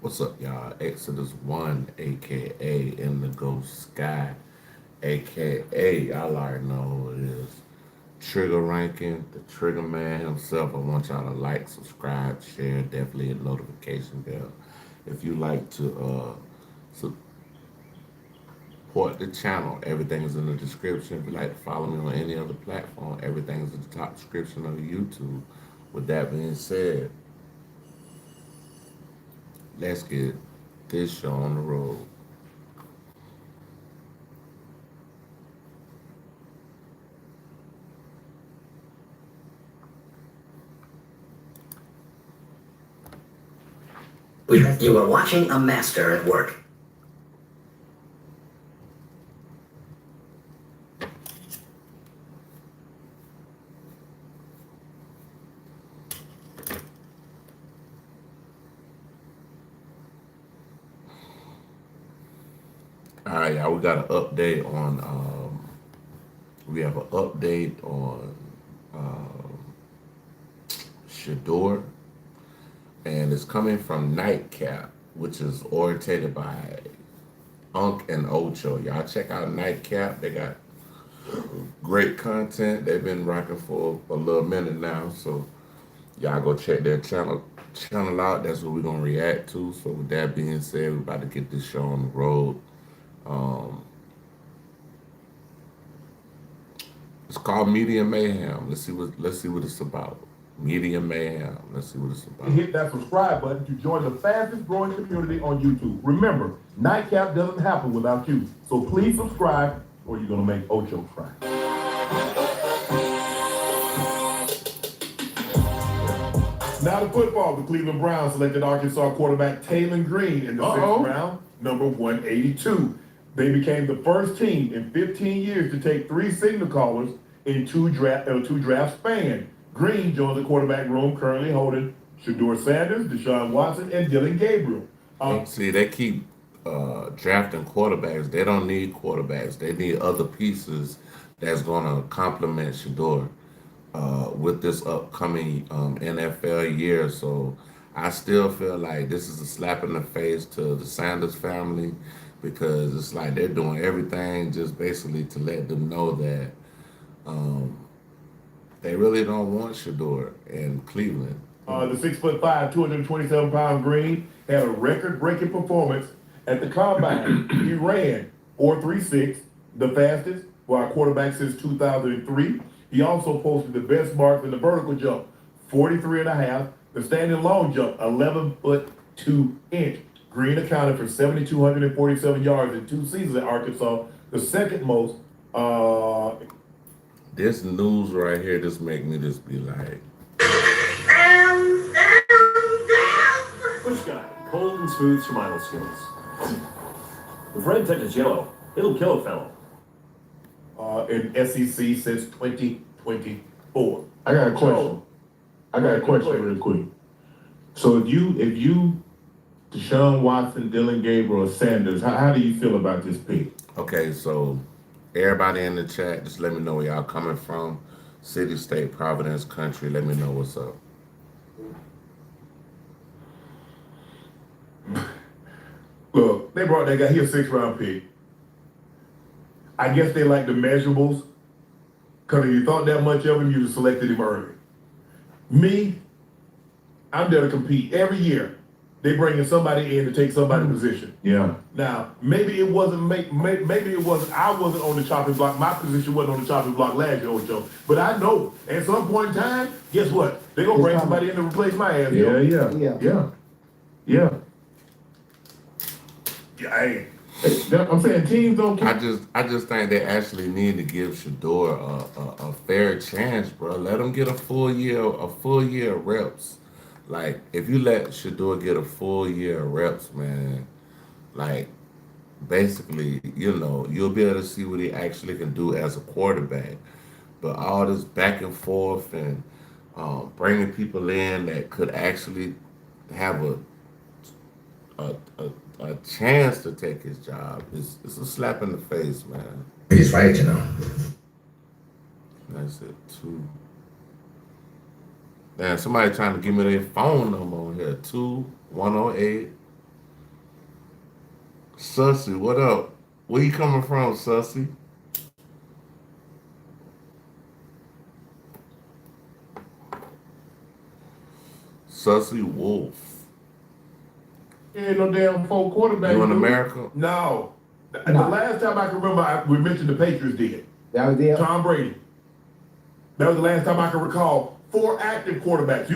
What's up, y'all? Exodus 1, aka Indigo Sky, aka y'all already know who it is. Trigger Ranking, the Trigger Man himself. I want y'all to like, subscribe, share, definitely hit notification bell. If you like to support the channel, everything is in the description. If you like to follow me on any other platform, everything is in the top description of YouTube. With that being said, let's get this show on the road. You are watching a master at work. All right, y'all. We got an update on. We have an update on Shador, and it's coming from Nightcap, which is orientated by Unk and Ocho. Y'all check out Nightcap. They got great content. They've been rocking for a little minute now, so y'all go check their channel out. That's what we're gonna react to. So with that being said, we're about to get this show on the road. Um, It's called Media Mayhem. Let's see what it's about. Media Mayhem. Let's see what it's about. Hit that subscribe button to join the fastest growing community on YouTube. Remember, Nightcap doesn't happen without you. So please subscribe or you're going to make Ocho cry. Now to football. The Cleveland Browns selected Arkansas quarterback Taylor Green in the sixth round, number 182. They became the first team in 15 years to take three signal callers in two draft span. Green joins the quarterback room currently holding Shador Sanders, Deshaun Watson, and Dylan Gabriel. See, they keep drafting quarterbacks. They don't need quarterbacks. They need other pieces that's gonna complement Shador with this upcoming NFL year. So I still feel like this is a slap in the face to the Sanders family because it's like they're doing everything just basically to let them know that um, they really don't want Shador in Cleveland. The 6'5", 227-pound Green had a record-breaking performance at the combine. He ran 4.36, the fastest for our quarterback since 2003. He also posted the best marks in the vertical jump, 43 and a half. The standing long jump, 11 foot 2 inch. Green accounted for 7,247 yards in 2 seasons at Arkansas, the second most. This news right here just make me just be like, Push guy, cold and smooth survival skills. If red touches yellow, it'll kill a fellow. In SEC since 2024. I got a question. Real quick. So if you Deshaun Watson, Dylan Gabriel, or Sanders, how do you feel about this pick? okay, so everybody in the chat, just let me know where y'all coming from. City, state, Providence, country. Let me know what's up. Look, they brought that guy. He a 6th-round pick. I guess they like the measurables. Because if you thought that much of him, you just selected him early. Me, I'm there to compete every year. They bring in somebody in to take somebody's position. Yeah. Now, maybe it wasn't. Maybe it wasn't. I wasn't on the chopping block. My position wasn't on the chopping block last year, Ocho. But I know at some point in time, guess what? They're gonna bring somebody in to replace my ass. Yeah. Hey. I'm saying teams don't. I just think they actually need to give Shador a fair chance, bro. Let him get a full year of reps. Like if you let Shador get a full year of reps, man, like basically, you'll be able to see what he actually can do as a quarterback. But all this back and forth and bringing people in that could actually have a, a, a chance to take his job is it's a slap in the face, man. He's right, you know. That's it, too. Man, somebody trying to give me their phone number on here. 2108 Sussy, what up? Where you coming from, Sussy? Sussy Wolf. Ain't no damn four quarterback. You in dude. America? No. The No. last time I can remember, we mentioned the Patriots did. That was the Tom Brady. That was the last time I can recall 4 active quarterbacks.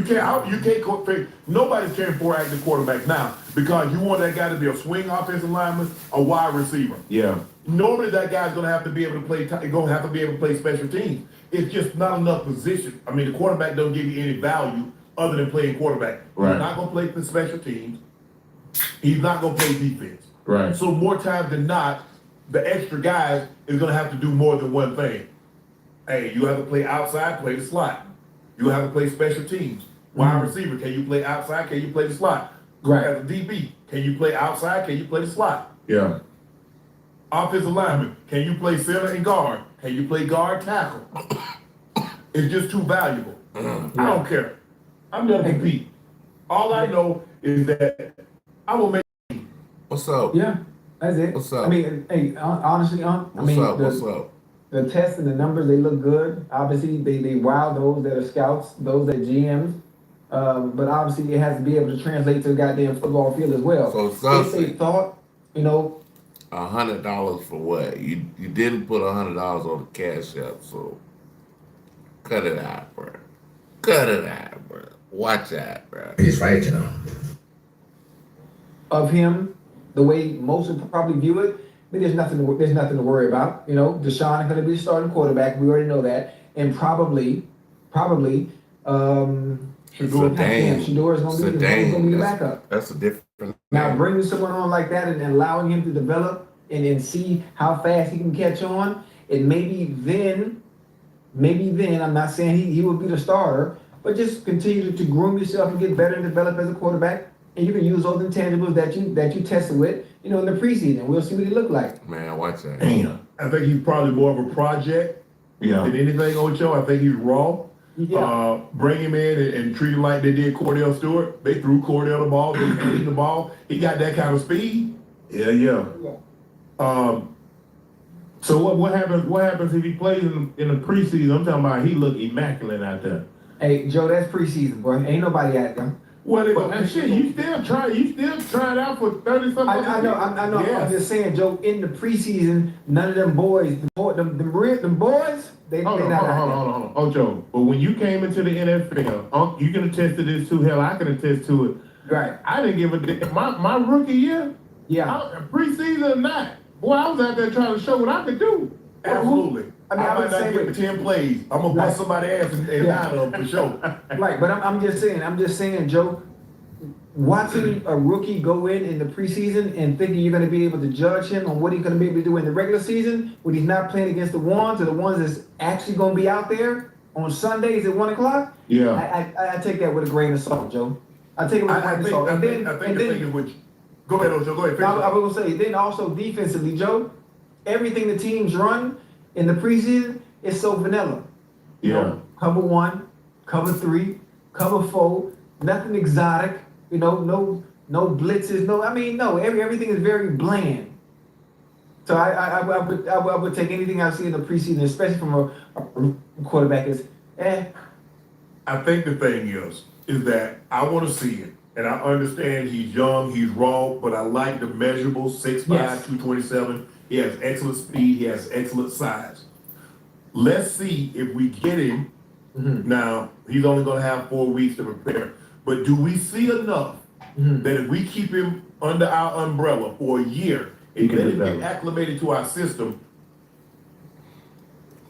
Nobody's carrying 4 active quarterbacks now because you want that guy to be a swing offensive lineman, a wide receiver. Yeah. Normally that guy's going to have to be able to play. Going to have to be able to play special teams. It's just not enough position. I mean, the quarterback don't give you any value other than playing quarterback. Right. He's not going to play for special teams. He's not going to play defense. Right. So more times than not, the extra guys is going to have to do more than one thing. Hey, you have to play outside, play the slot. You have to play special teams. Wide receiver, can you play outside? Can you play the slot? Right. As a DB, can you play outside? Can you play the slot? Yeah. Offensive lineman, can you play center and guard? Can you play guard tackle? It's just too valuable. I don't care. I'm going to compete. All I know is that I will make. What's up? Yeah, that's it. What's up? I mean, hey, honestly, What's up? What's up? The tests and the numbers, they look good. Obviously, they wow those that are scouts, those that are GMs. But obviously, it has to be able to translate to the goddamn football field as well. So, if Sussy. they thought, you know, $100 for what? You didn't put $100 on the cash app, so cut it out, bro. Cut it out, bro. Watch out, bro. He's right, you know. of him, the way most would probably view it, I mean, there's nothing to worry about. You know, Deshaun is going to be the starting quarterback. We already know that, and probably, Shador Shador is going to be the backup. That's a different. Now, bringing someone on like that and allowing him to develop and see how fast he can catch on, and maybe then, I'm not saying he will be the starter, but just continue to groom yourself and get better and develop as a quarterback. And you can use those intangibles that you tested with, you know, in the preseason. We'll see what he look like. Man, watch that. Damn. I think he's probably more of a project Yeah. than anything, Ocho. I think he's raw. Yeah. Bring him in and treat him like they did Cordell Stewart. They threw Cordell the ball, they handed him the ball. He got that kind of speed. Yeah. So what happens? What happens if he plays in the preseason? I'm talking about he look immaculate out there. Hey, Joe, that's preseason, boy. Ain't nobody at them. And shit, you still trying out for 30 something. I know. Yes. I'm just saying, Joe. In the preseason, none of them boys, them boys, they Hold not on. Oh, Joe, but when you came into the NFL, you can attest to this too. Hell, I can attest to it. Right. I didn't give a damn. My rookie year, Yeah. preseason or not, boy, I was out there trying to show what I could do. Absolutely. I mean, I I would might say not get with- 10 plays. I'm going to bust somebody's ass and Yeah. 9 of them for sure. Right, but I'm just saying, Joe, watching a rookie go in the preseason and thinking you're going to be able to judge him on what he's going to be able to do in the regular season when he's not playing against the ones or the ones that's actually going to be out there on Sundays at 1:00. Yeah. I take that with a grain of salt, Joe. I take it with a grain of salt. I And think then, the and thing then is which. Go ahead, Ocho. Go ahead. I Finish. was going to say, then also defensively, Joe, everything the teams run in the preseason is so vanilla. You Yeah. know, cover 1, cover 3, cover 4, nothing exotic. You know, no blitzes, everything is very bland. So I would take anything I see in the preseason, especially from a quarterback, is I think the thing is that I want to see it. And I understand he's young, he's raw, but I like the measurables, 6'5", Yes. 227. He has excellent speed, he has excellent size. Let's see if we get him. Now, he's only going to have 4 weeks to prepare. But do we see enough that if we keep him under our umbrella for a year and can let him develop. get acclimated to our system?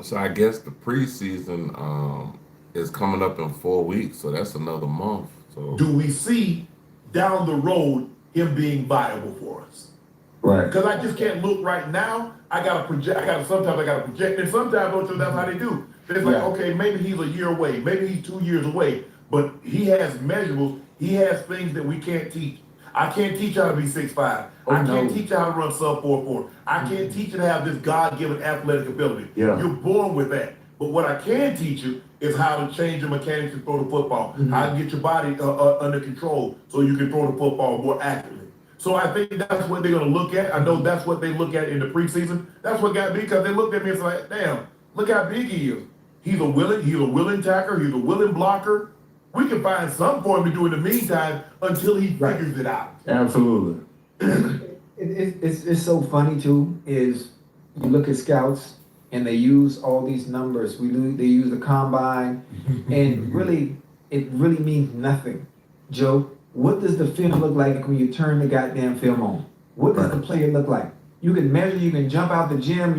So I guess the preseason is coming up in 4 weeks, so that's another month. So Do we see down the road him being viable for us? Right. Because I just can't look right now. Sometimes I gotta project, and sometimes don't you that's how they do. It's like, Yeah. okay, maybe he's a year away, maybe he's 2 years away, but he has measurables, he has things that we can't teach. I can't teach you how to be 6'5". Oh, I can't no. teach you how to run sub 4.4. I can't teach you to have this God-given athletic ability. Yeah. You're born with that. But what I can teach you is how to change your mechanics to throw the football, how to get your body under control so you can throw the football more accurately. So I think that's what they're going to look at. I know that's what they look at in the preseason. That's what got me because they looked at me and said, like, damn, look how big he is. He's a willing tacker. He's a willing blocker. We can find some for him to do in the meantime until he figures it out. Absolutely. It's so funny too, is you look at scouts and they use all these numbers. They use the combine and really, it really means nothing. Joe, what does the film look like when you turn the goddamn film on? What does the player look like? You can measure, you can jump out the gym,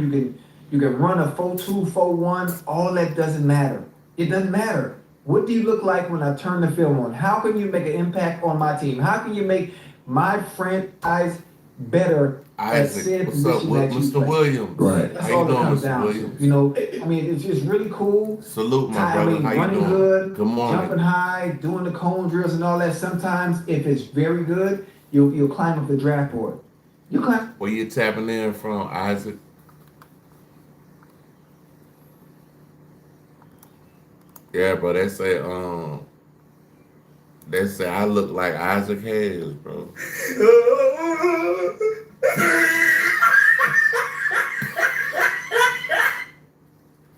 you can run a 4.2, 4.1, all that doesn't matter. It doesn't matter. What do you look like when I turn the film on? How can you make an impact on my team? How can you make my franchise better at said what's up, position that you Mr. play? Williams? Right. That's How all you it doing, comes Mr. down Williams? to. You know, I mean, it's just really cool. Salute, my brother. How you running doing? good, Good morning. jumping high, doing the cone drills and all that. Sometimes, if it's very good, you'll climb up the draft board. You climb. Where you tapping in from, Isaac? Yeah, bro. They say I look like Isaac Hayes, bro.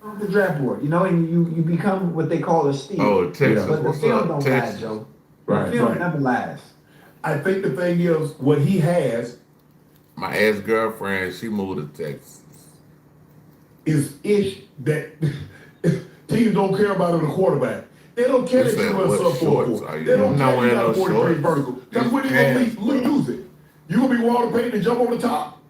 Off the draft board, you know, and you become what they call a steal. Oh, Texas. But the What's film up, don't Texas? lie, Joe. Right, The film right. never lies. I think the thing is, what he has My ex-girlfriend, she moved to Texas. is ish that teams don't care about in a quarterback. They don't care You that you said run what sub shorts 4.4. are you- They don't I'm care not you wearing got a no 43 shorts. vertical. That's It's what they're pants, going to use it. You going to be Walter Payton and jump on the top.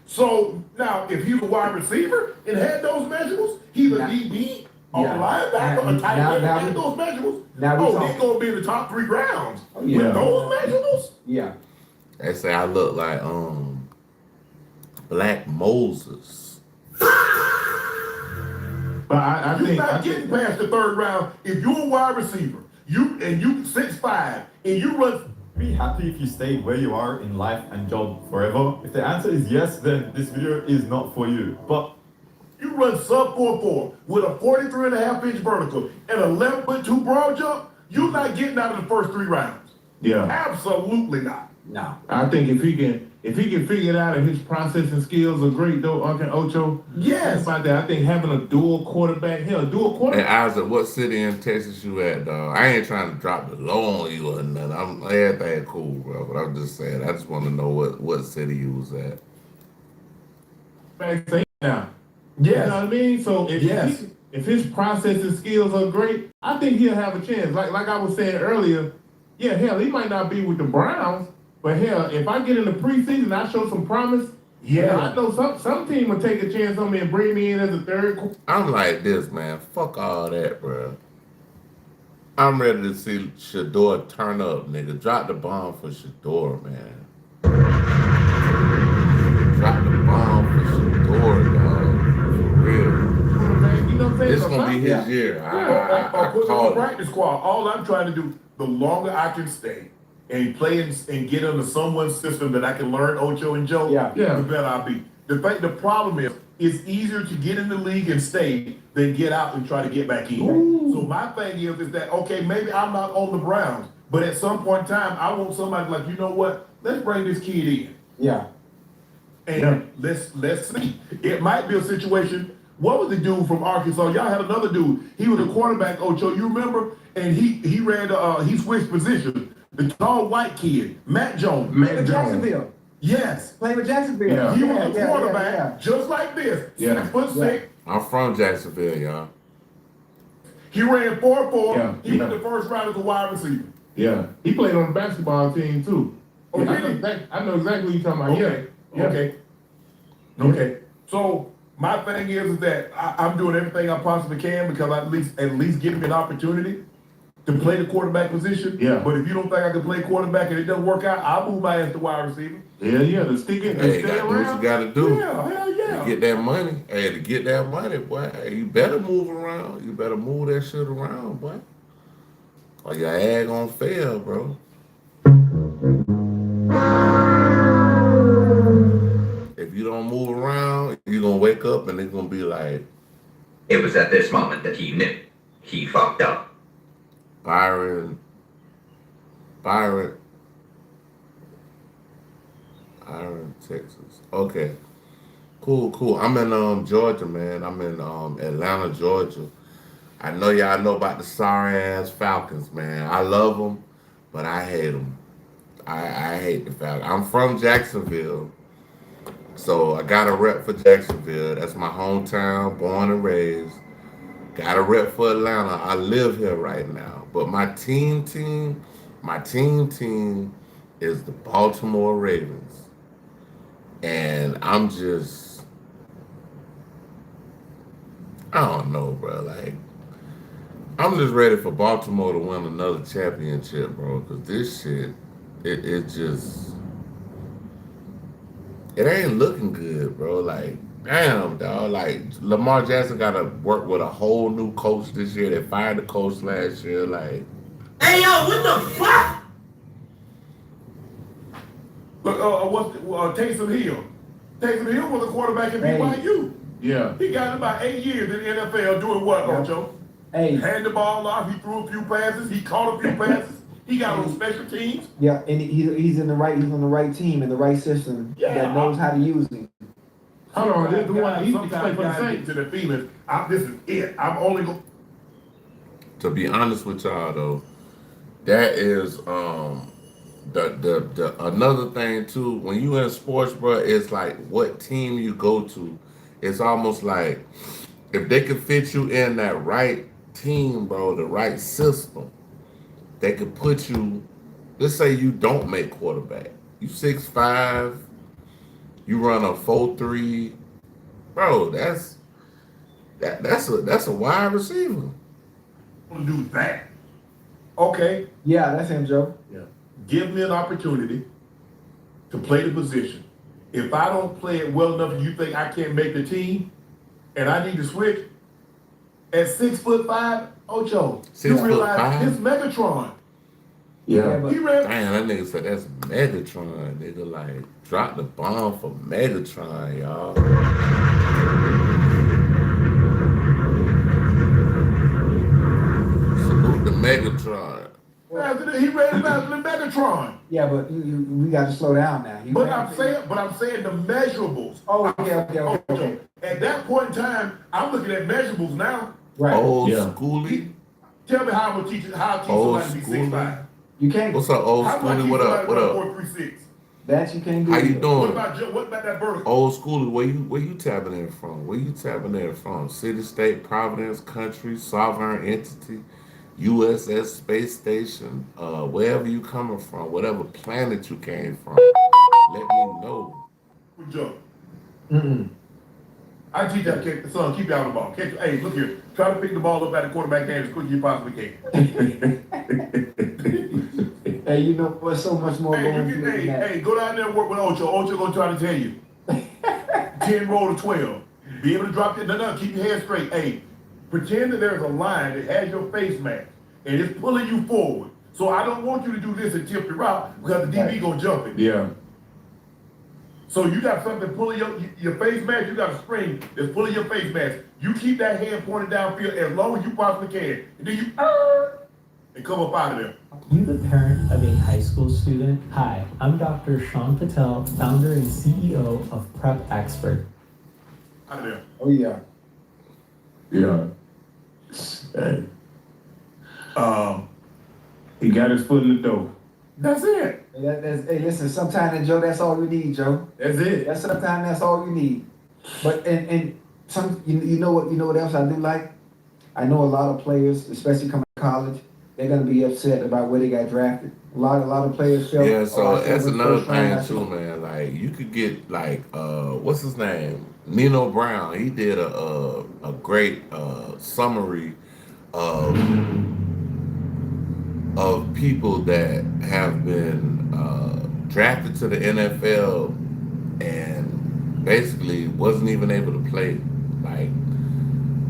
So now, if he's a wide receiver and had those measurables, he's a Now- DB, a yeah. linebacker, a tight Now- end, now and had we- those measurables. now we Oh, talk- they're going to be in the top 3 rounds. yeah. With those measurables? Yeah. They say I look like Black Moses. But I You're think not getting past the 3rd round if you're a wide receiver. You 6'5" and you run. Be happy if you stay where you are in life and job forever. If the answer is yes, then this video is not for you. But You run sub 4.4 with a 43.5-inch vertical and a 11'2" broad jump. You're not getting out of the first 3 rounds. yeah. Absolutely not. No. I think if he can figure it out and his processing skills are great though, Uncle Ocho. Yes. About that. I think having a dual quarterback, hell, dual Hey quarterback. Isaac, what city in Texas you at, dog? I ain't trying to drop the low on you or nothing. Everything cool, bro. But I'm just saying, I just want to know what city you was at. Back say now. Yes. You know what I mean? So if his processing skills are great, I think he'll have a chance. Like I was saying earlier, yeah, hell, he might not be with the Browns, but hell, if I get in the preseason and I show some promise, Yeah. I know some team will take a chance on me and bring me in as a third. I'm like this, man. Fuck all that, bro. I'm ready to see Shador turn up, nigga. Drop the bomb for Shador, man. Drop the bomb for Shador, dog. For real. You know what I'm saying? This So gonna be his yeah. year. Or I put him on called the it. practice squad. All I'm trying to do, the longer I can stay and play and get into someone's system that I can learn Ocho and Joe, Yeah. Yeah. the better I'll be. The problem is, it's easier to get in the league and stay than get out and try to get back in. So my thing is that, okay, maybe I'm not on the Browns, but at some point in time, I want somebody like, you know what? Let's bring this kid in. Yeah. And let's see. It might be a situation. What was the dude from Arkansas? Y'all had another dude. He was a quarterback, Ocho. You remember? And he ran. He switched positions. The tall white kid, Matt Jones. In Jacksonville. Yes, Playing with Jacksonville. Yeah. he was a yeah, quarterback, yeah. just like this. Yeah. 6'6". I'm from Jacksonville, y'all. He ran 4.4. Yeah, He went yeah. the first round as a wide receiver. Yeah. He played on the basketball team too. Oh, Yeah, I did know he? I know exactly what you're talking about. Okay. Yeah. Okay. Okay. So my thing is that I'm doing everything I possibly can because at least give me an opportunity to play the quarterback position. Yeah. But if you don't think I can play quarterback and it doesn't work out, I'll move my ass to wide receiver. Yeah. To stick it and Hey, stay gotta do what around. you gotta do. Yeah, hell yeah. To get that money. Hey, to get that money, boy, hey, you better move around. You better move that shit around, boy. Or your ad gonna fail, bro. If you don't move around, you're gonna wake up and it's gonna be like It was at this moment that he knew he fucked up. Byron Iron, Texas. Okay. Cool. I'm in Georgia, man. I'm in Atlanta, Georgia. I know y'all know about the sorry ass Falcons, man. I love them, but I hate them. I hate the Falcons. I'm from Jacksonville, so I got a rep for Jacksonville. That's my hometown, born and raised. Got a rep for Atlanta. I live here right now, but my team is the Baltimore Ravens, and I don't know, bro. Like, I'm just ready for Baltimore to win another championship, bro. Cause this shit, it just, it ain't looking good, bro. Like, damn, dog. Like, Lamar Jackson got to work with a whole new coach this year. They fired the coach last year. Like, Hey, yo, what the fuck? Look, Taysom Hill. Taysom Hill was a quarterback at Hey. BYU. Yeah. He got about 8 years in the NFL doing what, Yeah. Ocho? Hey, Hand the ball off. He threw a few passes. He caught a few passes. He got on special teams. yeah, and he's on the right team in the right system Yeah. that knows how to use him. Hold on, this is the one he Sometimes played for the guys get Saints. to the feelings. This is it. I'm only going. to be honest with y'all though, that is the another thing too. When you in sports, bro, it's like what team you go to. It's almost like if they could fit you in that right team, bro, the right system, they could put you. Let's say you don't make quarterback. You 6'5", you run a 4.3, bro. That's a wide receiver. to do that. Okay, Yeah, that's him, Joe. give me an opportunity to play the position. If I don't play it well enough and you think I can't make the team and I need to switch, at 6'5", Ocho, you 6'5"? realize it's Megatron. Yeah, but He ran. Damn, that nigga said that's Megatron. Nigga, like, drop the bomb for Megatron, y'all. Salute the Megatron. He ran faster than Megatron. yeah, but we got to slow down now. But I'm saying the measurables. Oh, okay. At that point in time, I'm looking at measurables now. Right. Old Yeah. schoolie. Tell me how I'm gonna teach Old somebody to be school. 6'5". You can't. What's up, old How do I schoolie? teach What somebody up? to What run up? 4.36? That you can't do. How you either. doing? What about that vertical? Old schoolie, where you tapping in from? Where you tapping in from? City, state, providence, country, sovereign entity, USS space station, wherever you coming from, whatever planet you came from. Let me know. Good job. Mm-mm. I teach that kid, son, keep you out of the ball. Hey, look here. Try to pick the ball up at the quarterback hand as quick as you possibly can. Hey, you know what's so much more going through than that. Hey, go down there and work with Ocho. Ocho gonna try to tell you. 10 roll to 12. Be able to drop it. No, keep your head straight. Hey, pretend that there's a line that has your face mask and it's pulling you forward. So I don't want you to do this and tip your route because the DB gonna jump it. Yeah. So you got something pulling your face mask, you got a spring that's pulling your face mask. You keep that hand pointed downfield as long as you possibly can. And then you and come up out of there. You the parent of a high school student? Hi, I'm Dr. Sean Patel, founder and CEO of Prep Expert. Out of there. Oh yeah. Yeah. Hey. He got his foot in the door. That's it. Hey, listen. Sometimes, Joe, that's all you need, Joe. That's it. Sometimes that's all you need. But and some you know what else I do like? I know a lot of players, especially coming to college, they're gonna be upset about where they got drafted. A lot of players feel. Yeah, so I that's was another first round, thing too, man. Like you could get like what's his name? Nino Brown. He did a great summary of people that have been drafted to the NFL and basically wasn't even able to play. Like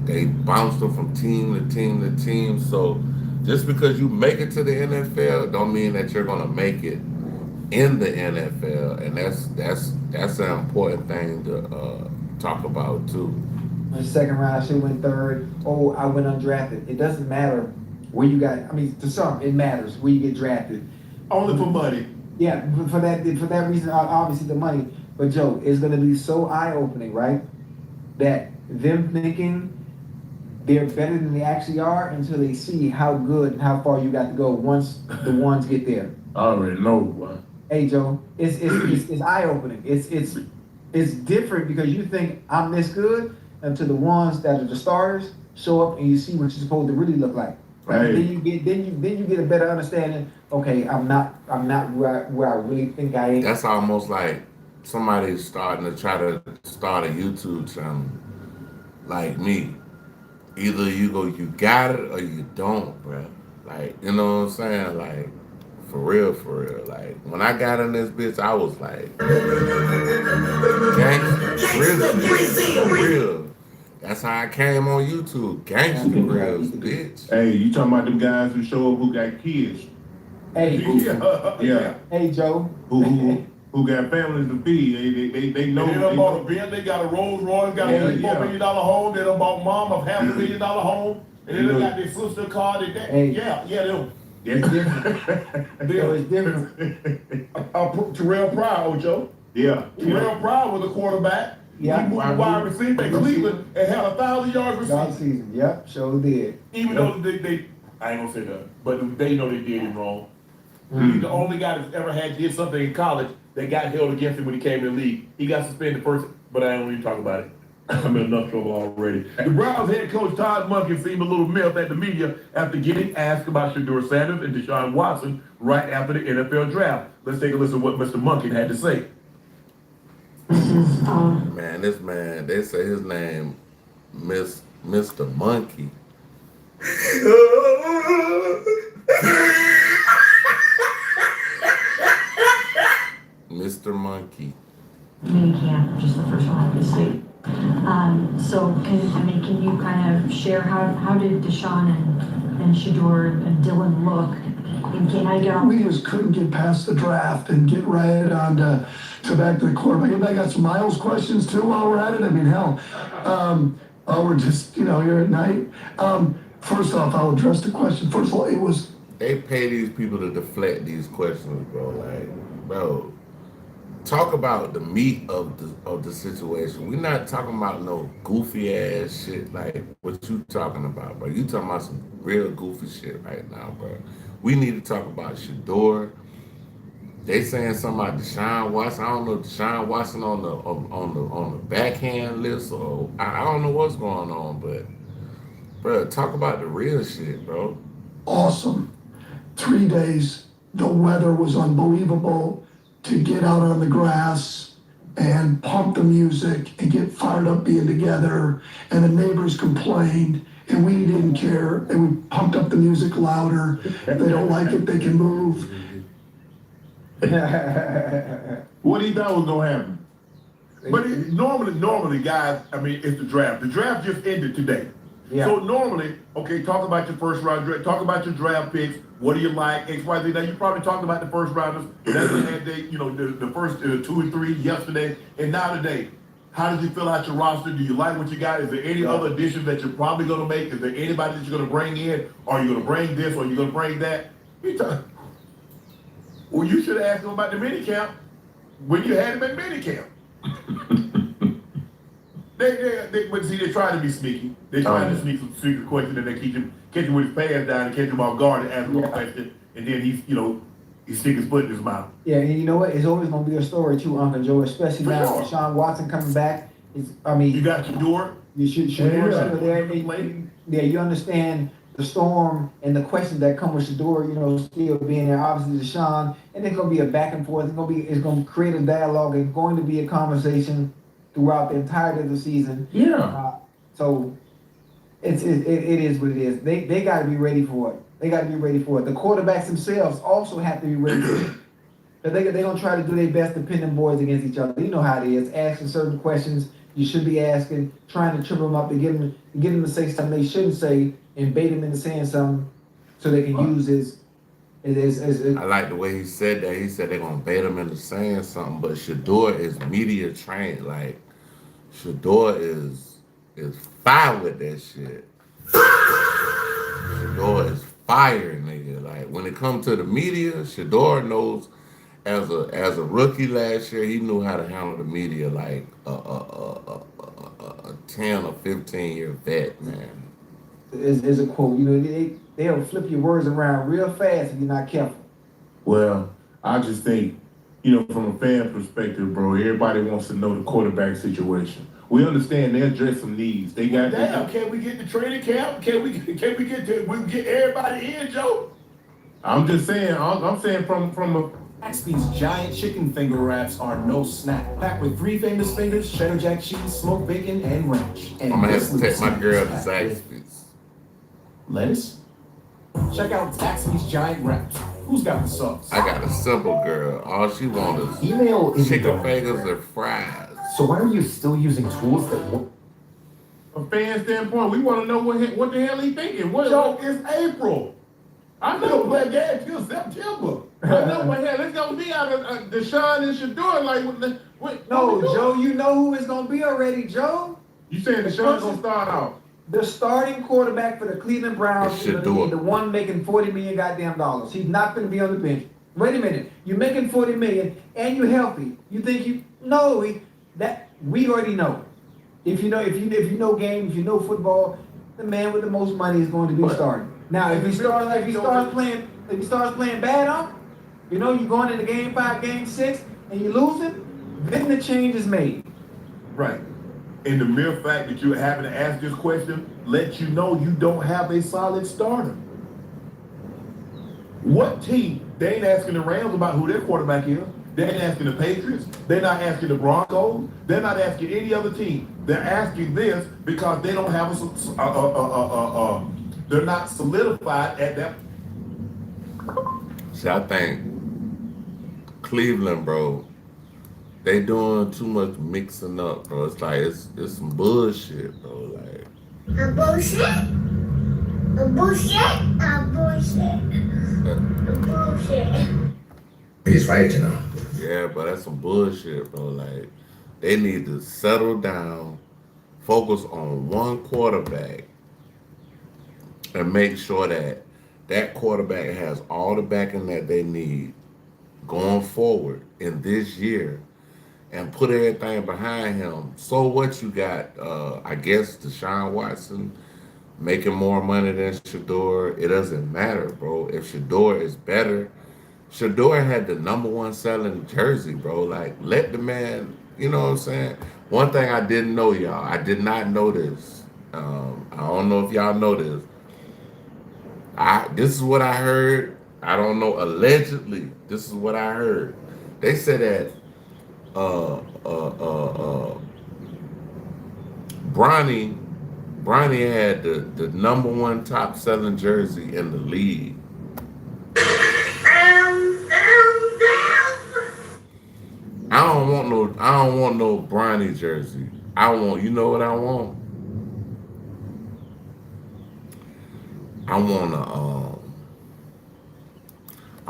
they bounced them from team to team to team. So just because you make it to the NFL don't mean that you're gonna make it in the NFL, and that's an important thing to talk about too. In the second round, she went third. Oh, I went undrafted. It doesn't matter where you got. I mean, to some, it matters where you get drafted. Only for money. Yeah, for that reason, obviously the money. But Joe, it's gonna be so eye opening, right? That them thinking they're better than they actually are until they see how good and how far you got to go once the ones get there. I already know, boy. Hey Joe, it's eye opening. It's different because you think I'm this good until the ones that are the starters show up and you see what you're supposed to really look like. Right? Hey. Then you get a better understanding. Okay, I'm not where I really think I am. That's almost like somebody starting to try to start a YouTube channel like me. Either you got it or you don't, bro. Like, you know what I'm saying? Like, for real, for real. Like, when I got in this bitch, I was like, gangsta grills, for real. That's how I came on YouTube, gangsta grills, bitch. Hey, you talking about them guys who show up who got kids? Hey, Yeah. Hey Joe. Who got families to feed? They know. They done bought a Bentley, they got a Rolls Royce, got a $4 million home. They done bought mom a $500 million home, and they done got their sister car. Them. Yeah. So it's different. Terrell Pryor, Ocho. Yeah. Terrell Pryor was a quarterback. Yeah. He moved wide receiver in Cleveland and had 1,000-yard Dog receiver. season. Yep, sure did. Even though they, I ain't gonna say that, but they know they did him wrong. He's the only guy that's ever did something in college that got held against him when he came to the league. He got suspended first, but I don't even talk about it. I'm in enough trouble already. The Browns head coach Todd Monken seemed a little miffed at the media after getting asked about Shedeur Sanders and Deshaun Watson right after the NFL draft. Let's take a listen to what Mr. Monken had to say. Man, this man, they say his name, Mr. Monkey. Mr. Monkey. Mini camp, just the first one, obviously. So can you kind of share how did Deshaun and Shedeur and Dylan look? And can I get on? We just couldn't get past the draft and get right on to back to the quarterback. Anybody got some Miles questions too while we're at it? I mean, hell, we're just, here at night. First off, I'll address the question. First of all, it was. They pay these people to deflect these questions, bro. Like, bro, talk about the meat of the situation. We're not talking about no goofy ass shit like what you talking about, bro. You talking about some real goofy shit right now, bro. We need to talk about Shedeur. They saying something about Deshaun Watson. I don't know Deshaun Watson on the backhand list, or I don't know what's going on, but bro, talk about the real shit, bro. Awesome. 3 days. The weather was unbelievable. To get out on the grass and pump the music and get fired up being together, and the neighbors complained and we didn't care, and we pumped up the music louder. If they don't like it, they can move. What do you thought was gonna happen? But normally, guys, I mean, it's the draft. The draft just ended today. Yeah. So normally, okay, talk about your first round draft, talk about your draft picks. What do you like? X, Y, Z. Now you probably talked about the first rounders. That's when they had the first 2 or 3 yesterday, and now today. How did you fill out your roster? Do you like what you got? Is there any other additions that you're probably gonna make? Is there anybody that you're gonna bring in? Are you gonna bring this? Or are you gonna bring that? Well, you should have asked them about the mini camp when you had him at mini camp. But see, they're trying to be sneaky. They're trying to sneak some secret questions, and they catch him with his pants down and catch him off guard and ask him a question, and then he stick his foot in his mouth. Yeah, and you know what? It's always gonna be a story too, Uncle Joe, especially For now sure. with Deshaun Watson coming back. You got Shedeur. You should you understand the storm and the questions that come with Shedeur, still being there, obviously Deshaun, and it's gonna be a back and forth. It's gonna create a dialogue. It's going to be a conversation throughout the entirety of the season. Yeah. So it is what it is. They got to be ready for it. The quarterbacks themselves also have to be ready for it. But they're going to try to do their best to pin them boys against each other. You know how it is. Asking certain questions you should be asking, trying to trip them up to get them to say something they shouldn't say, and bait them into saying something so they can use his. I like the way he said that. He said they're gonna bait him into saying something, but Shedeur is media trained. Like Shedeur is fire with that shit. Shedeur is fire, nigga. Like when it comes to the media, Shedeur knows as a rookie last year, he knew how to handle the media like a 10 or 15-year vet, man. Is a quote. You know, they'll flip your words around real fast if you're not careful. Well, I just think, you know, from a fan perspective, bro, everybody wants to know the quarterback situation. We understand they address some needs. They got Damn, can we get the training camp? Can we get everybody in, Joe? I'm just saying, I'm saying from a These giant chicken finger wraps are no snack. Packed with 3 famous fingers, cheddar jack cheese, smoked bacon, and ranch. And I'm gonna have this to take my Lucas girl is to packed with Zaxby's. lettuce. Check out Zaxby's giant wraps. Who's got the sauce? I got a simple girl. All she wants is Email is chicken done. fingers and fries. So why are you still using tools that work? a fan standpoint, we want to know what the hell he thinking. Joe, it's April. I We know, don't play games till September. I know, but hell, it's gonna be out of Deshaun and Shador. Like, what No, we doing? Joe, you know who it's gonna be already, Joe. You saying Deshaun's gonna start off? The starting quarterback for the Cleveland Browns It's is gonna Shador. be the one making $40 million goddamn dollars. He's not gonna be on the bench. Wait a minute, you're making $40 million and you're healthy. You think that we already know. If you know games, you know football, the man with the most money is going to be starting. Now, if he starts playing bad on, you know, you're going into game 5, game 6, and you're losing, then the change is made. Right. And the mere fact that you're having to ask this question lets you know you don't have a solid starter. What team? They ain't asking the Rams about who their quarterback is. They ain't asking the Patriots. They're not asking the Broncos. They're not asking any other team. They're asking this because they don't have they're not solidified at that. See, I think Cleveland, bro, they doing too much mixing up, bro. It's like it's some bullshit, bro. Like A bullshit? A bullshit? A bullshit. A bullshit. He's right, you know. yeah, but that's some bullshit, bro. Like they need to settle down, focus on one quarterback, and make sure that that quarterback has all the backing that they need going forward in this year, and put everything behind him. So what you got? I guess Deshaun Watson making more money than Shador. It doesn't matter, bro. If Shador is better, Shador had the #1 selling jersey, bro. Like, let the man, you know what I'm saying? One thing I didn't know, y'all, I did not know this. I don't know if y'all know this. This is what I heard. I don't know. Allegedly, this is what I heard. They said that Bronny had the #1 top selling jersey in the league. I don't want no Bronny jersey. You know what I want? I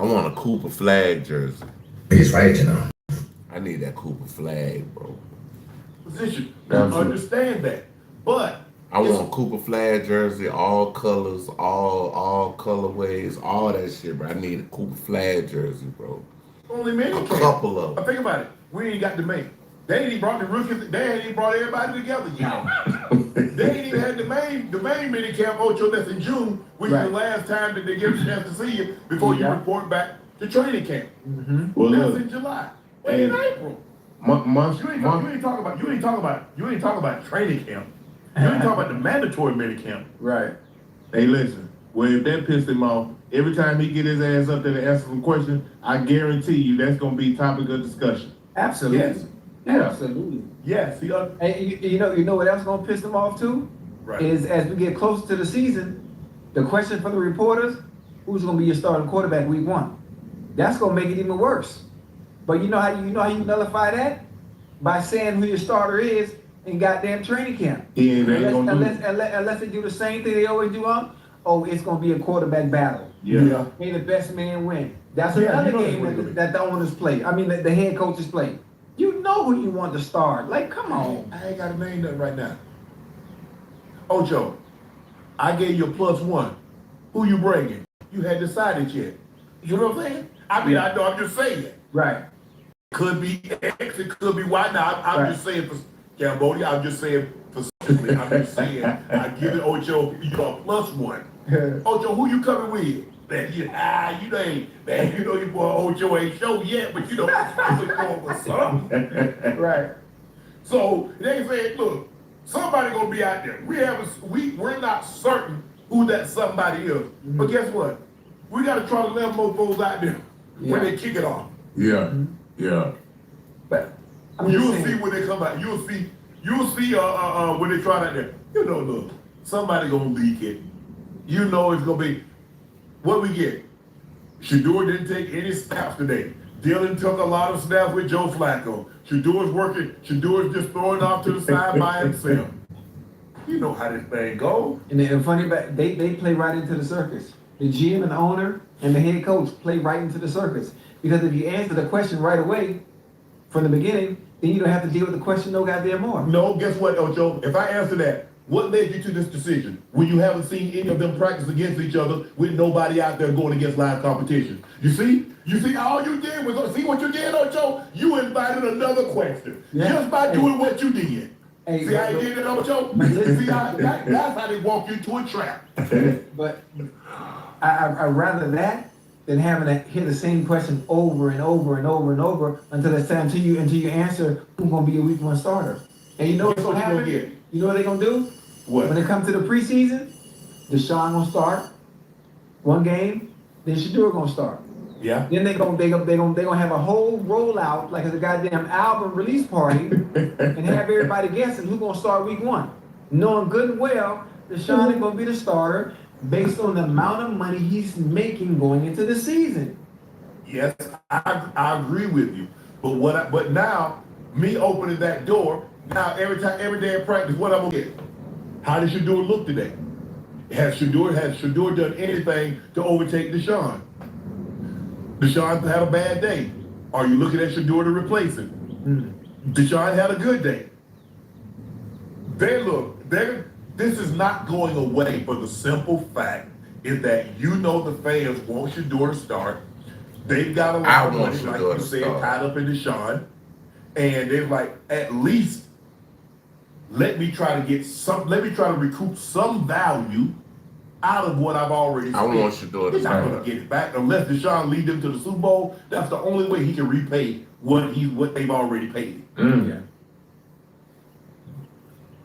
want a Cooper Flag jersey. He's right, you know. I need that Cooper Flag, bro. Position. Understand that. But I want Cooper Flag jersey, all colors, all colorways, all that shit, bro. I need a Cooper Flag jersey, bro. only many A couple of them. Think about it. We ain't got the main. They ain't even brought the rookies. They ain't even brought everybody together yet. They ain't even had the main mini camp Ocho that's in June, which is the last time that they get a chance to see you before you report back to training camp. Well, That's look, in July. Wait, in April. You ain't talking about training camp. You ain't talking about the mandatory mini camp. right. Hey, listen. Well, if that pissed him off, every time he get his ass up there to answer some questions, I guarantee you that's gonna be topic of discussion. Absolutely. Yes. Yeah. Absolutely. Yes. And you know what else gonna piss them off too? Right. Is as we get closer to the season, the question for the reporters, who's gonna be your starting quarterback week 1? That's gonna make it even worse. But you know how you nullify that? By saying who your starter is in goddamn training camp. He ain't gonna do it. Unless they do the same thing they always do on, it's gonna be a quarterback battle. Yeah. May the best man win. That's Yeah, another you know game that the owners play. I mean, the head coaches play. You know who you want to start. Like, come on. I ain't got to name that right now. Ocho, I gave you a +1. Who you bringing? You hadn't decided yet. You know what I'm saying? I mean, I know, I'm just saying. Right. Could be X, it could be Y. Now, I'm Right. just saying for Cambodia, I'm just saying specifically. I'm just saying, I give it Ocho, you know, a +1. Ocho, who you coming with? Man, you know, man, you know your boy Ocho ain't show yet, but you know, he's going with something. Right. So they said, look, somebody gonna be out there. We're not certain who that somebody is. But guess what? We gotta try to let mofos out there when they kick it off. Yeah, yeah. But You'll see when they come out. You'll see when they try that there. You know, look, somebody gonna leak it. You know it's gonna be what we get. Shador didn't take any snaps today. Dylan took a lot of snaps with Joe Flacco. Shador's working. Shador's just throwing off to the side by himself. You know how this thing goes. And the funny about they play right into the circus. The GM and the owner and the head coach play right into the circus. Because if you answer the question right away from the beginning, then you don't have to deal with the question no goddamn more. No, guess what, Ocho? If I answer that, what led you to this decision when you haven't seen any of them practice against each other with nobody out there going against live competition? You see, all you did was, see what you did, Ocho? You invited another question just by doing what you did. Hey, see how you did it, Ocho? See how, that's how they walk you into a trap. But I'd rather that than having to hear the same question over and over and over and over until you answer who's gonna be a week 1 starter. And you know what's gonna happen? You know what they're gonna do? What? When it comes to the preseason, Deshaun gonna start 1 game, then Shador gonna start. Yeah. Then they gonna have a whole rollout like it's a goddamn album release party and have everybody guessing who's gonna start week 1. Knowing good and well Deshaun is gonna be the starter based on the amount of money he's making going into the season. Yes, I agree with you. But now, me opening that door, now every day in practice, what I'm gonna get? How did Shador look today? Has Shador done anything to overtake Deshaun? Deshaun had a bad day. Are you looking at Shador to replace him? Deshaun had a good day. This is not going away for the simple fact is that you know the fans want Shador to start. They've got a lot of money, like you said, tied up in Deshaun. And they're like, at least let me try to recoup some value out of what I've already spent. I want Shador to He's not going to get it back unless Deshaun lead them to the Super Bowl. That's the only way he can repay what they've already paid. Yeah.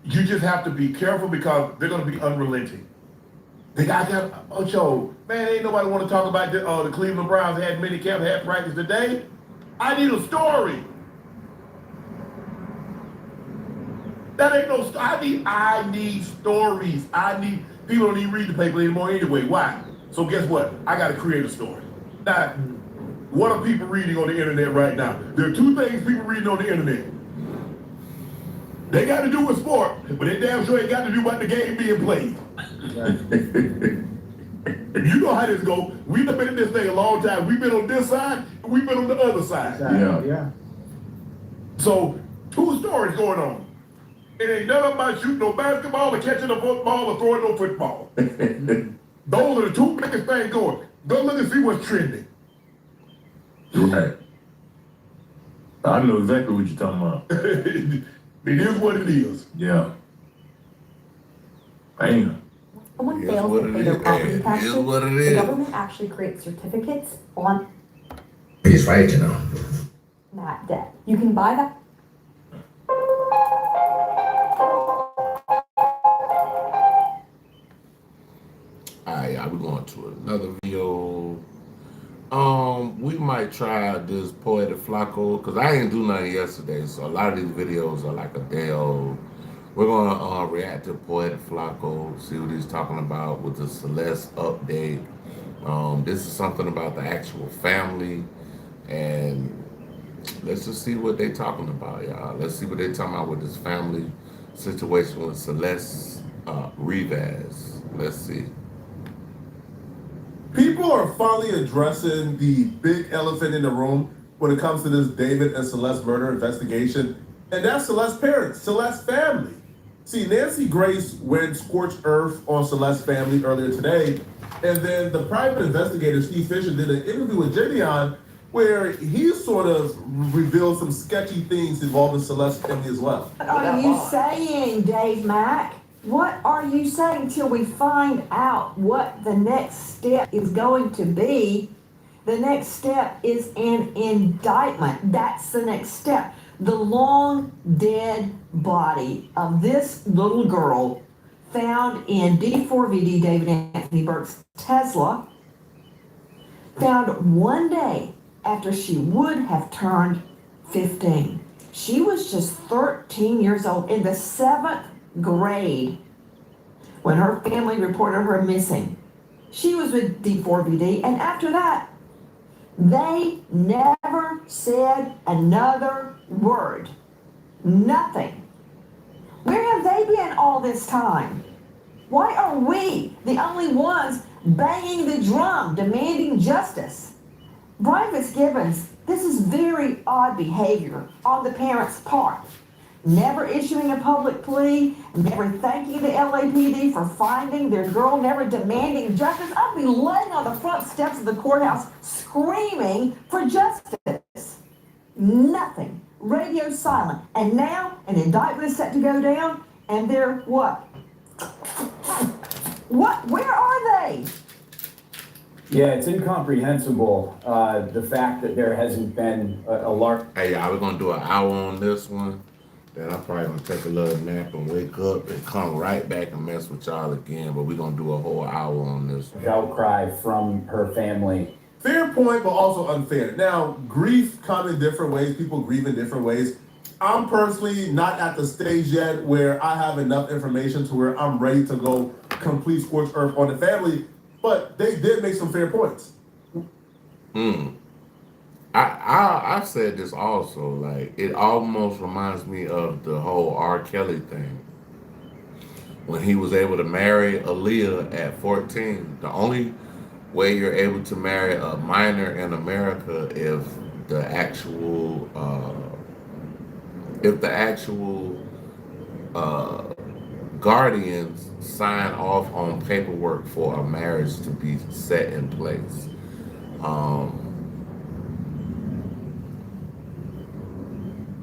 You just have to be careful because they're going to be unrelenting. The guy got Ocho. Man, ain't nobody want to talk about the Cleveland Browns had minicamp, had practice today. I need a story. That ain't no story. I need stories. People don't even read the paper anymore anyway. Why? So guess what? I got to create a story. Now, what are people reading on the internet right now? There are 2 things people reading on the internet. They got to do with sport, but they damn sure ain't got to do about the game being played. You know how this go. We've been in this thing a long time. We've been on this side, and we've been on the other side. Yeah. So, 2 stories going on. It ain't nothing about shooting no basketball or catching a football or throwing no football. Those are the 2 biggest things going. Go look and see what's trending. Right. I know exactly what you're talking about. It is what it is. Yeah. Bam. Someone It is fails what to it pay their is. property It is taxes, what it the is. government actually creates certificates on He's right, you know. that debt. You can buy that. Alright, we're going to another video. We might try this Poetic Flacco because I didn't do nothing yesterday, so a lot of these videos are like a day old. We're gonna react to Poetic Flacco, see what he's talking about with the Celeste update. This is something about the actual family, and let's just see what they're talking about, y'all. Let's see what they're talking about with this family situation with Celeste Rivas. Let's see. People are finally addressing the big elephant in the room when it comes to this David and Celeste murder investigation, and that's Celeste's parents, Celeste's family. See, Nancy Grace went scorched earth on Celeste's family earlier today, And then the private investigator, Steve Fisher, did an interview with Gideon where he sort of revealed some sketchy things involving Celeste's family as well. What are you saying, Dave Mack? What are you saying till we find out what the next step is going to be? The next step is an indictment. That's the next step. The long dead body of this little girl found in D4VD David Anthony Burke's Tesla, found one day after she would have turned 15. She was just 13 years old in the 7th grade when her family reported her missing. She was with D4VD, and after that, they never said another word. Nothing. Where have they been all this time? Why are we the only ones banging the drum, demanding justice? Brian Fitzgibbons, this is very odd behavior on the parents' part. Never issuing a public plea, never thanking the LAPD for finding their girl, never demanding justice. I'd be laying on the front steps of the courthouse screaming for justice. Nothing. Radio silent. And now an indictment is set to go down, and they're what? What? Where are they? Yeah, it's incomprehensible, the fact that there hasn't been a large... Hey, y'all, we're gonna do an hour on this one. Then I'm probably gonna take a little nap and wake up and come right back and mess with y'all again. But we're gonna do a whole hour on this one. outcry from her family. Fair point, but also unfair. Now, grief comes in different ways. People grieve in different ways. I'm personally not at the stage yet where I have enough information to where I'm ready to go complete scorched earth on the family. But they did make some fair points. I've said this also. Like, it almost reminds me of the whole R. Kelly thing. When he was able to marry Aaliyah at 14. The only way you're able to marry a minor in America if the actual guardians sign off on paperwork for a marriage to be set in place.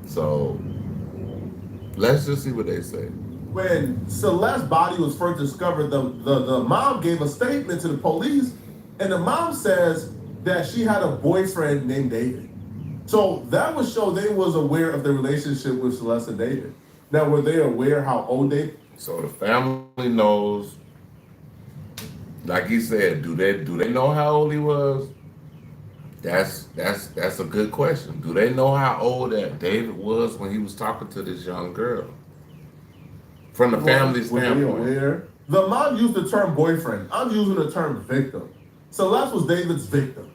So let's just see what they say. When Celeste's body was first discovered, the mom gave a statement to the police, and the mom says that she had a boyfriend named David. So that would show they was aware of the relationship with Celeste and David. Now, were they aware how old David? So the family knows. Like he said, do they know how old he was? That's a good question. Do they know how old that David was when he was talking to this young girl? From the family standpoint. The mom used the term boyfriend. I'm using the term victim. Celeste was David's victim,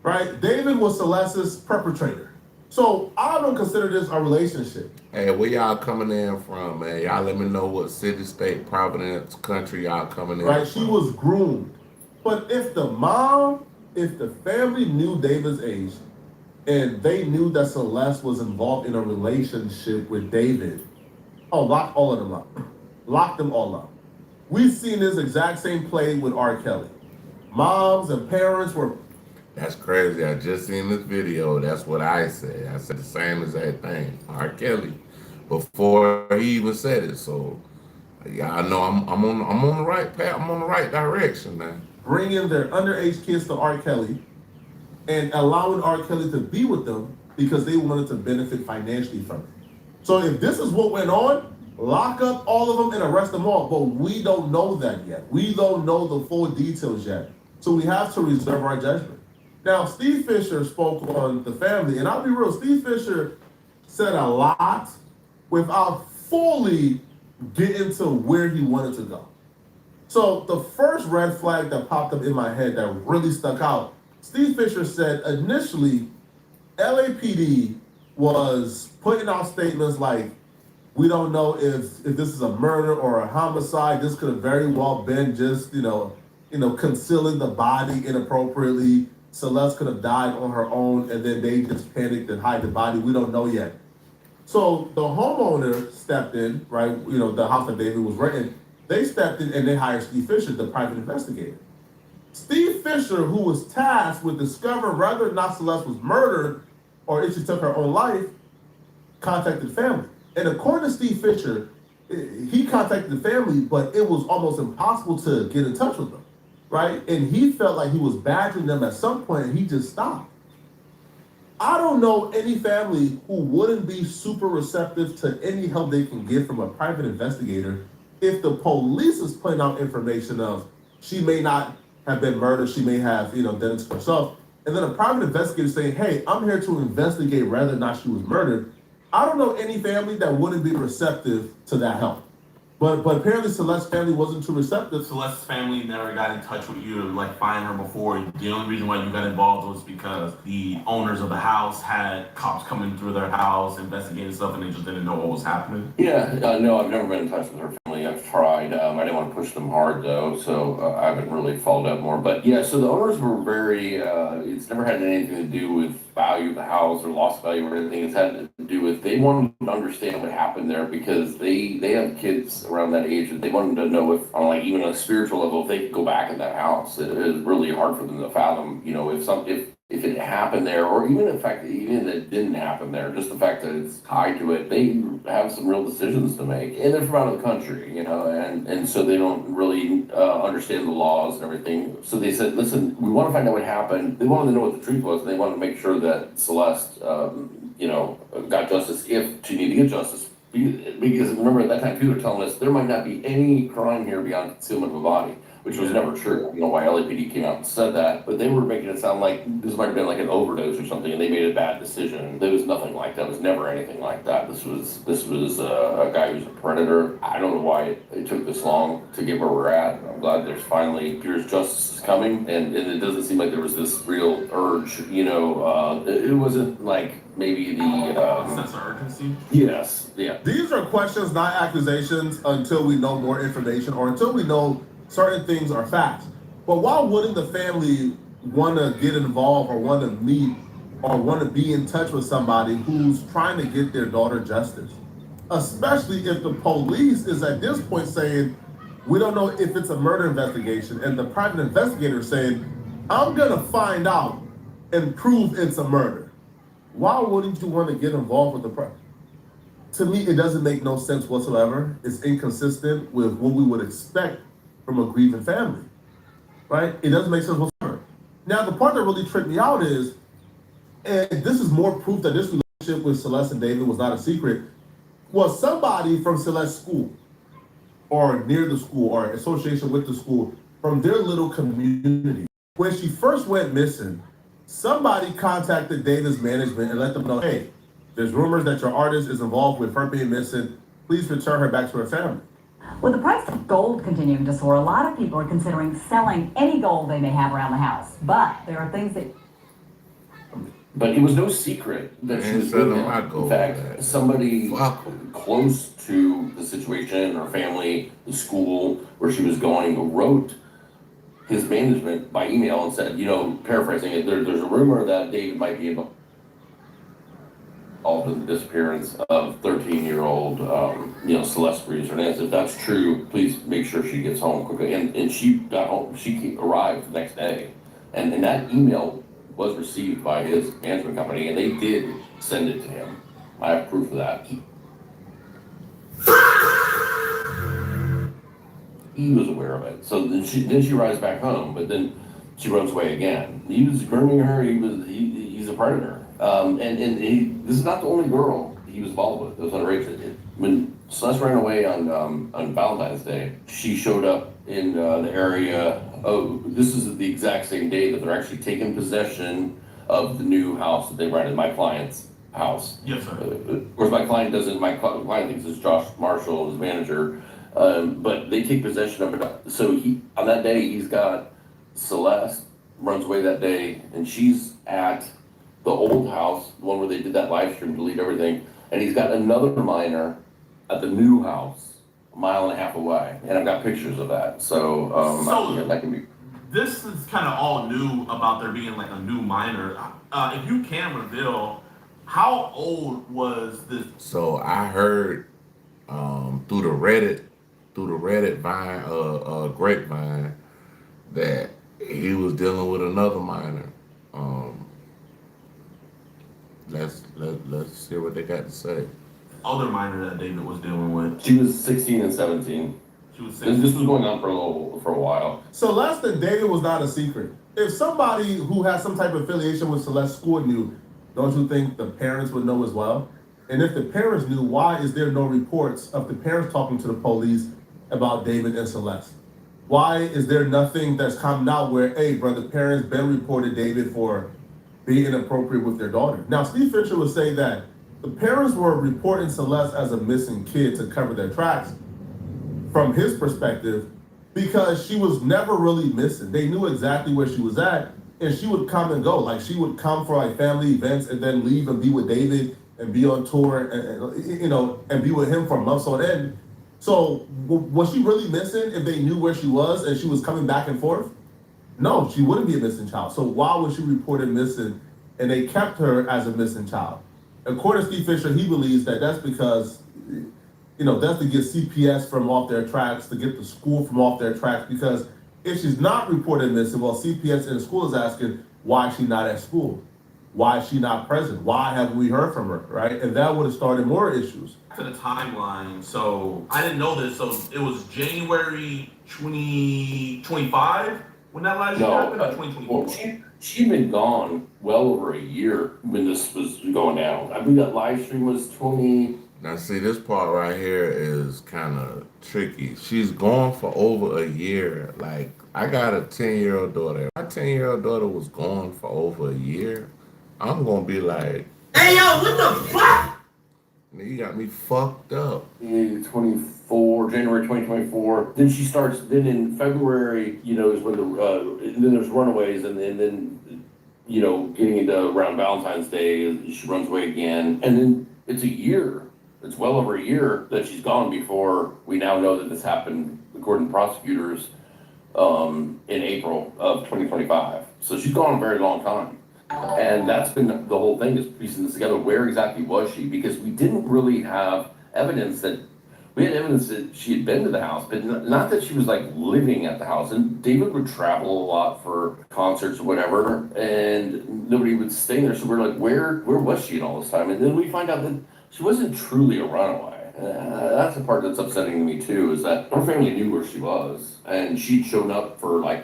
right? David was Celeste's perpetrator. So I don't consider this a relationship. Hey, where y'all coming in from, man? Y'all let me know what city, state, province, country y'all coming in right, from. she was groomed. But if the family knew David's age, and they knew that Celeste was involved in a relationship with David, lock all of them up. Lock them all up. We've seen this exact same play with R. Kelly. Moms and parents were... That's crazy. I just seen this video. That's what I said. I said the same exact thing. R. Kelly, before he even said it. So, yeah, I know I'm on the right path. I'm on the right direction, man. Bringing their underage kids to R. Kelly and allowing R. Kelly to be with them because they wanted to benefit financially from it. So if this is what went on, lock up all of them and arrest them all. But we don't know that yet. We don't know the full details yet. So we have to reserve our judgment. Now, Steve Fisher spoke on the family, and I'll be real, Steve Fisher said a lot without fully getting to where he wanted to go. So the first red flag that popped up in my head that really stuck out, Steve Fisher said initially, LAPD was putting out statements like, we don't know if this is a murder or a homicide. This could have very well been just, concealing the body inappropriately. Celeste could have died on her own, and then they just panicked and hide the body. We don't know yet. So the homeowner stepped in, right? The house that David was renting. They stepped in and they hired Steve Fisher, the private investigator. Steve Fisher, who was tasked with discovering whether or not Celeste was murdered or if she took her own life, contacted the family. And according to Steve Fisher, he contacted the family, but it was almost impossible to get in touch with them, right? And he felt like he was badgering them at some point, and he just stopped. I don't know any family who wouldn't be super receptive to any help they can get from a private investigator if the police is putting out information of she may not have been murdered, she may have, done it to herself, and then a private investigator saying, hey, I'm here to investigate whether or not she was murdered. I don't know any family that wouldn't be receptive to that help. But apparently Celeste's family wasn't too receptive. Celeste's family never got in touch with you to like find her before. The only reason why you got involved was because the owners of the house had cops coming through their house, investigating stuff, and they just didn't know what was happening. Yeah, no, I've never been in touch with her family. I've tried. I didn't want to push them hard though, so I haven't really followed up more. But yeah, so the owners were very. It's never had anything to do with value of the house or lost value or anything. It's had to do with they wanted to understand what happened there because they have kids around that age and they wanted to know if on like even a spiritual level if they could go back in that house. It is really hard for them to fathom, if it happened there, or even the fact that even if it didn't happen there, just the fact that it's tied to it, they have some real decisions to make. And they're from out of the country, and so they don't really understand the laws and everything. So they said, listen, we want to find out what happened. They wanted to know what the truth was, and they wanted to make sure that Celeste, got justice if she needed to get justice. Because remember, at that time, people were telling us there might not be any crime here beyond concealment of a body, which was never true. I don't know why LAPD came out and said that, but they were making it sound like this might have been like an overdose or something, and they made a bad decision. There was nothing like that. It was never anything like that. This was a guy who's a predator. I don't know why it took this long to get where we're at. I'm glad there's finally justice is coming, and it doesn't seem like there was this real urge. It wasn't like maybe the sense of urgency. Yes, yeah. These are questions, not accusations, until we know more information or until we know certain things are facts. But why wouldn't the family want to get involved or want to meet or want to be in touch with somebody who's trying to get their daughter justice? Especially if the police is at this point saying, we don't know if it's a murder investigation, and the private investigator is saying, I'm gonna find out and prove it's a murder. Why wouldn't you want to get involved with the To me, it doesn't make no sense whatsoever. It's inconsistent with what we would expect from a grieving family, right? It doesn't make sense whatsoever. Now, the part that really tripped me out is, and this is more proof that this relationship with Celeste and David was not a secret, was somebody from Celeste's school or near the school or association with the school from their little community. When she first went missing, somebody contacted David's management and let them know, hey, there's rumors that your artist is involved with her being missing. Please return her back to her family. With the price of gold continuing to soar, a lot of people are considering selling any gold they may have around the house. But there are things that... But it was no secret that she was with him. In fact, somebody close to the situation, her family, the school where she was going, wrote his management by email and said, paraphrasing it, there's a rumor that David might be involved in the disappearance of 13-year-old, Celeste Hernandez. If that's true, please make sure she gets home quickly. And she got home. She arrived the next day, and that email was received by his management company, and they did send it to him. I have proof of that. He was aware of it. So then she arrives back home, but then she runs away again. He was grooming her. He's a predator. This is not the only girl he was involved with. It was underage. When Celeste ran away on Valentine's Day, she showed up in the area. Oh, this is the exact same day that they're actually taking possession of the new house that they rented, my client's house. Yes, sir. Of course, my client thinks it's Josh Marshall, his manager, but they take possession of it. So on that day, he's got Celeste runs away that day, and she's at the old house, the one where they did that live stream, delete everything, and he's got another minor at the new house, a mile and a half away, and I've got pictures of that. So that can be. This is kind of all new about there being like a new minor. If you can reveal, how old was this? So I heard through the Reddit grapevine that he was dealing with another minor. Let's hear what they got to say. Older minor that David was dealing with. She was 16 and 17. She was This 16. was going on for a while. Celeste and David was not a secret. If somebody who has some type of affiliation with Celeste's school knew, don't you think the parents would know as well? And if the parents knew, why is there no reports of the parents talking to the police about David and Celeste? Why is there nothing that's coming out where, hey, brother, parents been reported David for being inappropriate with their daughter? Now, Steve Fisher would say that the parents were reporting Celeste as a missing kid to cover their tracks from his perspective, because she was never really missing. They knew exactly where she was at, and she would come and go. Like, she would come for like family events and then leave and be with David and be on tour and be with him for months on end. So was she really missing if they knew where she was and she was coming back and forth? No, she wouldn't be a missing child. So why was she reported missing and they kept her as a missing child? According to Steve Fisher, he believes that that's because, that's to get CPS from off their tracks, to get the school from off their tracks, because if she's not reported missing, well, CPS in the school is asking, why is she not at school? Why is she not present? Why haven't we heard from her, right? And that would have started more issues. To the timeline, so I didn't know this, so it was January 2025 when that last year happened, or 2024? Well, she'd been gone well over a year when this was going down. I believe that live stream was 20. Now, see, this part right here is kind of tricky. She's gone for over a year. Like, I got a 10-year-old daughter. My 10-year-old daughter was gone for over a year. I'm going to be like, Hey, yo, what the fuck? you got me fucked up. January 2024. Then she starts, then in February, is when then there's runaways, and then, getting into around Valentine's Day, she runs away again. And then it's a year. It's well over a year that she's gone before we now know that this happened, according to prosecutors, in April of 2025. So she's gone a very long time. And that's been the whole thing, is piecing this together. Where exactly was she? Because we didn't really have evidence that, we had evidence that she had been to the house, but not that she was like living at the house. And David would travel a lot for concerts or whatever, and nobody would stay there. So we're like, where was she in all this time? And then we find out that she wasn't truly a runaway. That's the part that's upsetting to me too, is that her family knew where she was, and she'd shown up for like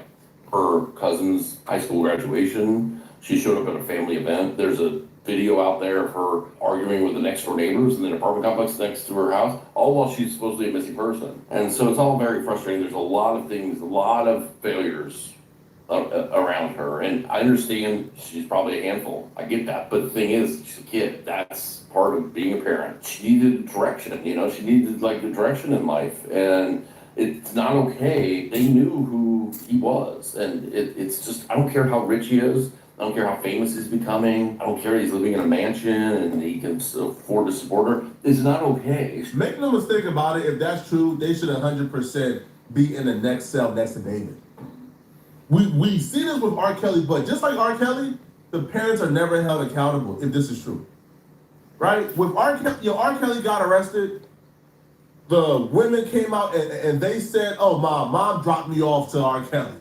her cousin's high school graduation. She showed up at a family event. There's a video out there of her arguing with the next door neighbors in the apartment complex next to her house, all while she's supposedly a missing person. And so it's all very frustrating. There's a lot of things, a lot of failures around her. And I understand she's probably a handful. I get that. But the thing is, she's a kid. That's part of being a parent. She needed direction, she needed like the direction in life. And it's not okay. They knew who he was. And it's just, I don't care how rich he is. I don't care how famous he's becoming. I don't care he's living in a mansion and he can afford to support her. It's not okay. Make no mistake about it, if that's true, they should 100% be in the next cell next to David. We see this with R. Kelly, but just like R. Kelly, the parents are never held accountable if this is true. Right? With R. Kelly got arrested, the women came out and they said, oh, my mom dropped me off to R. Kelly.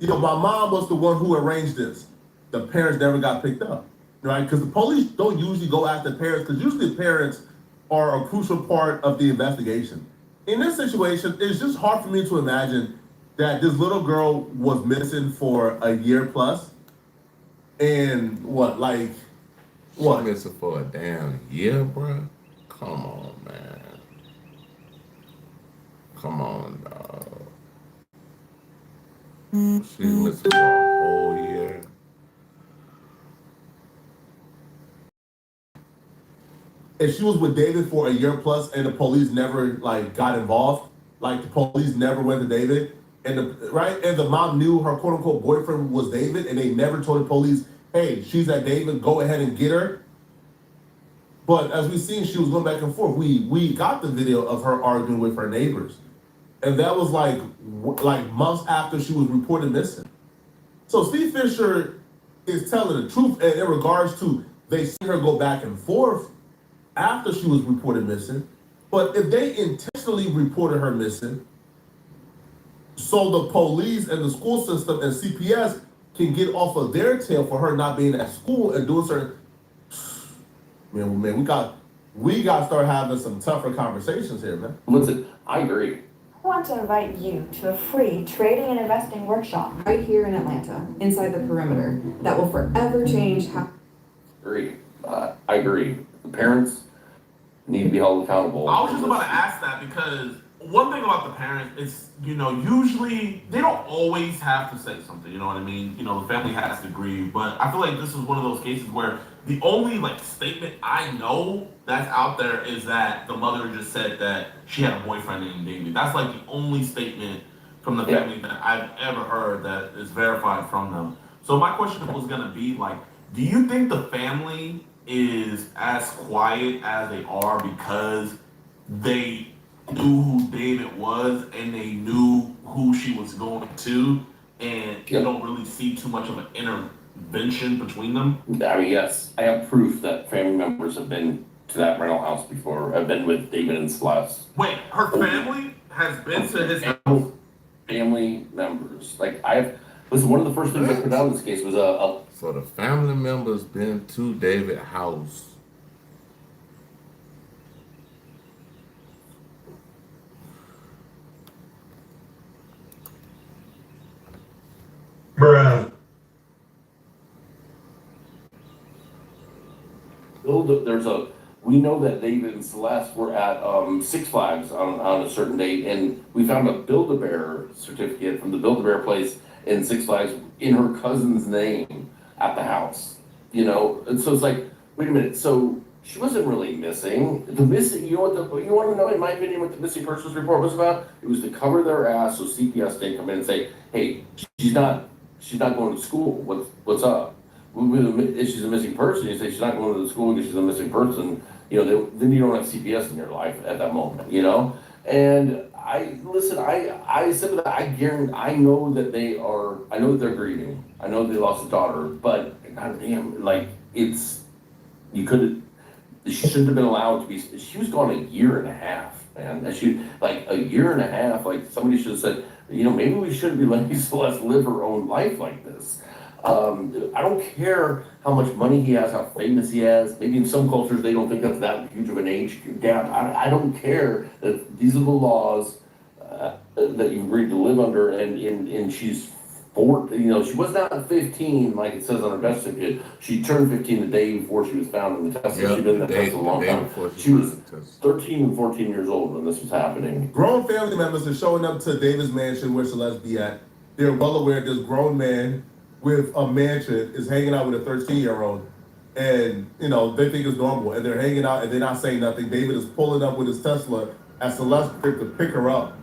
My mom was the one who arranged this. The parents never got picked up, right? Because the police don't usually go after parents, because usually the parents are a crucial part of the investigation. In this situation, it's just hard for me to imagine that this little girl was missing for a year plus. And She missing for a damn year, bro? Come on, man. Come on, dog. She's missing for a whole year. If she was with David for a year plus and the police never got involved, the police never went to David, and the mom knew her quote unquote boyfriend was David, and they never told the police, hey, she's at David, go ahead and get her. But as we seen, she was going back and forth. We got the video of her arguing with her neighbors, and that was like months after she was reported missing. So Steve Fisher is telling the truth in regards to they see her go back and forth after she was reported missing. But if they intentionally reported her missing, so the police and the school system and CPS can get off of their tail for her not being at school and doing certain. Man, we got to start having some tougher conversations here, man. Listen, I agree. I want to invite you to a free trading and investing workshop right here in Atlanta, inside the perimeter, that will forever change how. Agree. I agree. The parents need to be held accountable. I was just about to ask that because one thing about the parents is, usually they don't always have to say something, you know what I mean? The family has to agree, but I feel like this is one of those cases where the only statement I know that's out there is that the mother just said that she had a boyfriend named David. That's the only statement from the family that I've ever heard that is verified from them. So my question was gonna be do you think the family is as quiet as they are because they knew who David was and they knew who she was going to, and you don't really see too much of an intervention between them? I mean, yes, I have proof that family members have been to that rental house before. I've been with David and Celeste. Wait, her family has been to his house? Family members. Listen, one of the first things I put down in this case was So the family members been to David's house. Bruh. We know that David and Celeste were at Six Flags on a certain date, and we found a Build-A-Bear certificate from the Build-A-Bear place in Six Flags in her cousin's name at the house. And so it's wait a minute, so she wasn't really missing. You want to know, in my opinion, what the missing persons report was about? It was to cover their ass so CPS didn't come in and say, hey, she's not going to school. What's up? If she's a missing person, you say she's not going to the school because she's a missing person. Then you don't have CPS in your life at that moment. And I said that I know that they're grieving. I know they lost a daughter, but goddamn, she shouldn't have been allowed to be. She was gone a year and a half, man. A year and a half. Somebody should have said, maybe we shouldn't be letting Celeste live her own life like this. I don't care how much money he has, how famous he is. Maybe in some cultures they don't think that's that huge of an age gap. I don't care that these are the laws that you agreed to live under, and she's 4. She was not 15 like it says on her death certificate. She turned 15 the day before she was found in the test. She'd been in the test a long time. She was 13 and 14 years old when this was happening. Grown family members are showing up to David's mansion where Celeste be at. They're well aware this grown man with a mansion is hanging out with a 13-year-old, and they think it's normal, and they're hanging out and they're not saying nothing. David is pulling up with his Tesla as Celeste to pick her up,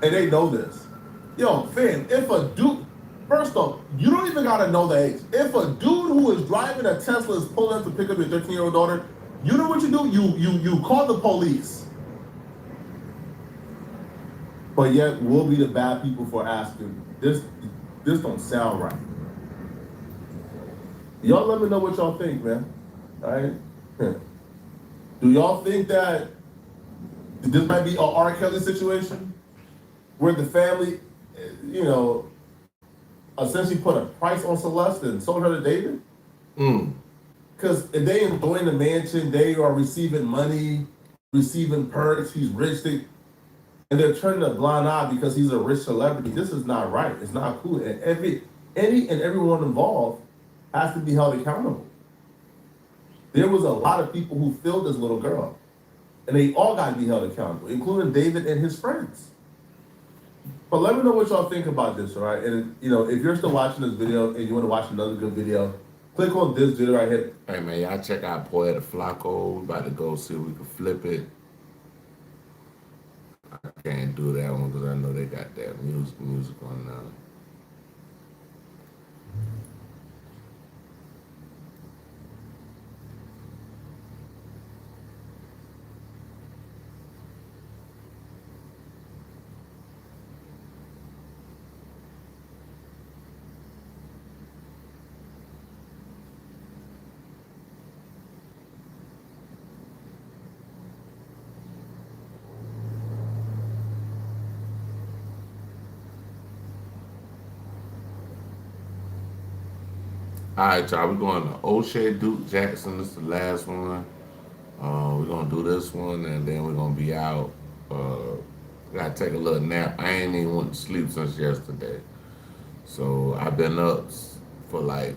and they know this. Yo, fam, if a dude, first off, you don't even gotta know the age. If a dude who is driving a Tesla is pulling up to pick up your 13-year-old daughter, you know what you do? You call the police. But yet we'll be the bad people for asking. This don't sound right. Y'all let me know what y'all think, man. All right? Do y'all think that this might be a R. Kelly situation where the family, essentially put a price on Celeste and sold her to David? Because if they enjoying the mansion, they are receiving money, receiving perks, he's rich, and they're turning a blind eye because he's a rich celebrity. This is not right. It's not cool. And everyone involved has to be held accountable. There was a lot of people who filled this little girl, and they all got to be held accountable, including David and his friends. But let me know what y'all think about this, all right? And if you're still watching this video and you want to watch another good video, click on this video right here. Hey man, y'all check out Poeta Flacco. We about to go see if we can flip it. I can't do that one because I know they got that music on now. All right, y'all. We're going to O'Shea Duke Jackson. This is the last one. We're gonna do this one, and then we're gonna be out. Gotta take a little nap. I ain't even went to sleep since yesterday, so I've been up for like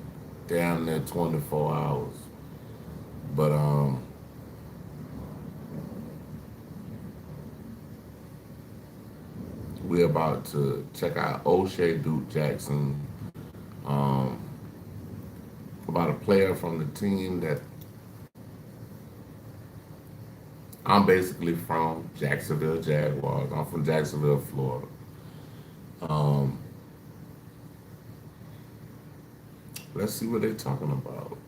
damn near 24 hours. But we're about to check out O'Shea Duke Jackson. Um, about a player from the team that I'm basically from, Jacksonville Jaguars. I'm from Jacksonville, Florida. Um, let's see what they're talking about.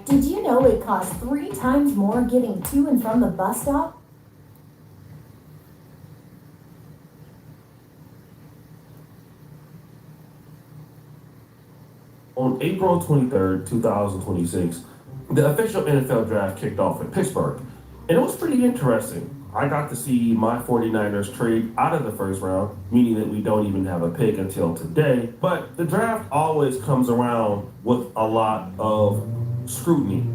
Did you know it costs 3 times more getting to and from the bus stop? On April 23rd, 2026, the official NFL draft kicked off in Pittsburgh, and it was pretty interesting. I got to see my 49ers trade out of the first round, meaning that we don't even have a pick until today. But the draft always comes around with a lot of scrutiny,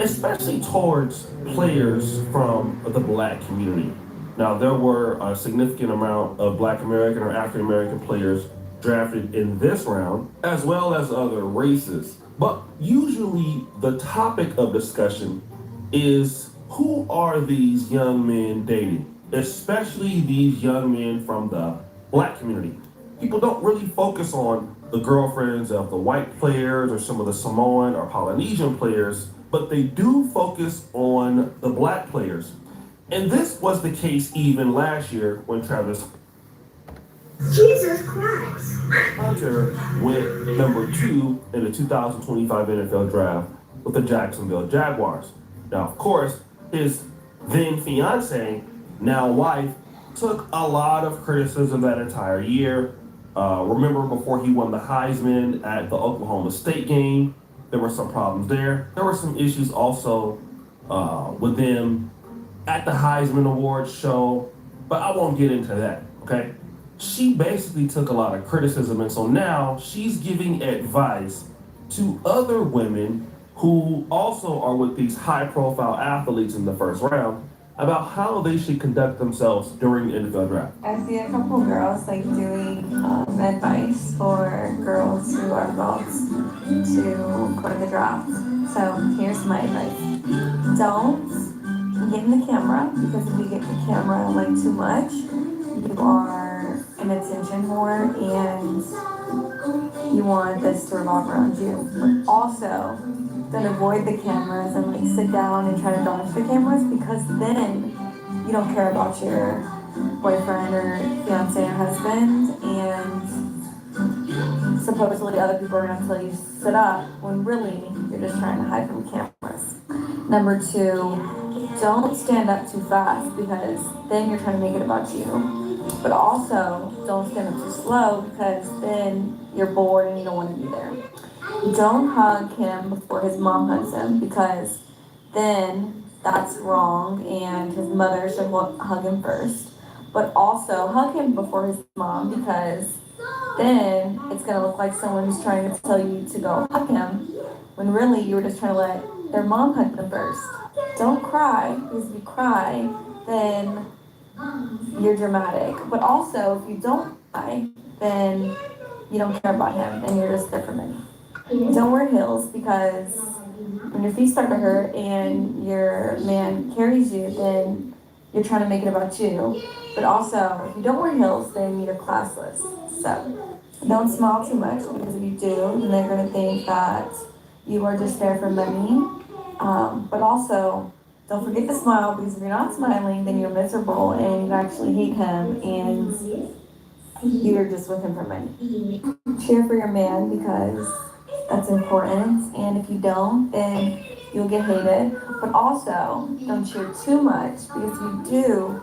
especially towards players from the black community. Now, there were a significant amount of black American or African American players drafted in this round, as well as other races. But usually the topic of discussion is, who are these young men dating? Especially these young men from the black community. People don't really focus on the girlfriends of the white players or some of the Samoan or Polynesian players, but they do focus on the black players. And this was the case even last year when Travis Jesus Christ. Hunter went number 2 in the 2025 NFL draft with the Jacksonville Jaguars. Now, of course, his then fiance, now wife, took a lot of criticism that entire year. Remember before he won the Heisman at the Oklahoma State game, there were some problems there. There were some issues also with them at the Heisman Awards show, but I won't get into that, okay? She basically took a lot of criticism, and so now she's giving advice to other women who also are with these high-profile athletes in the first round about how they should conduct themselves during the NFL draft. I see a couple girls like doing advice for girls who are about to go to the draft. So here's my advice. Don't get in the camera, because if you get in the camera like too much, you are an attention whore and you want this to revolve around you. But also, don't avoid the cameras and like sit down and try to dodge the cameras, because then you don't care about your boyfriend or fiance or husband, and supposedly other people are gonna tell you to sit up when really you're just trying to hide from cameras. Number 2, don't stand up too fast, because then you're trying to make it about you. But also, don't stand up too slow, because then you're bored and you don't want to be there. Don't hug him before his mom hugs him, because then that's wrong and his mother should hug him first. But also hug him before his mom, because then it's going to look like someone's trying to tell you to go hug him when really you were just trying to let their mom hug them first. Don't cry, because if you cry, then you're dramatic. But also, if you don't cry, then you don't care about him and you're just there for money. Don't wear heels, because when your feet start to hurt and your man carries you, then you're trying to make it about you. But also, if you don't wear heels, then you're classless. So don't smile too much, because if you do, then they're going to think that you are just there for money. But also, don't forget to smile, because if you're not smiling, then you're miserable and you actually hate him and you're just with him for money. Cheer for your man, because that's important, and if you don't, then you'll get hated. But also, don't cheer too much, because if you do,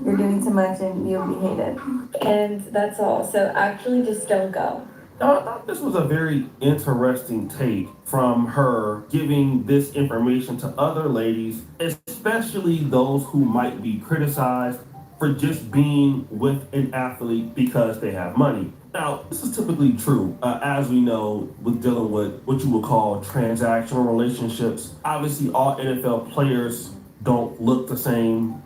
you're doing too much and you'll be hated. And that's all. So actually just don't go. Now, I thought this was a very interesting take from her giving this information to other ladies, especially those who might be criticized for just being with an athlete because they have money. Now, this is typically true, as we know, with dealing with what you would call transactional relationships. Obviously, all NFL players don't look the same.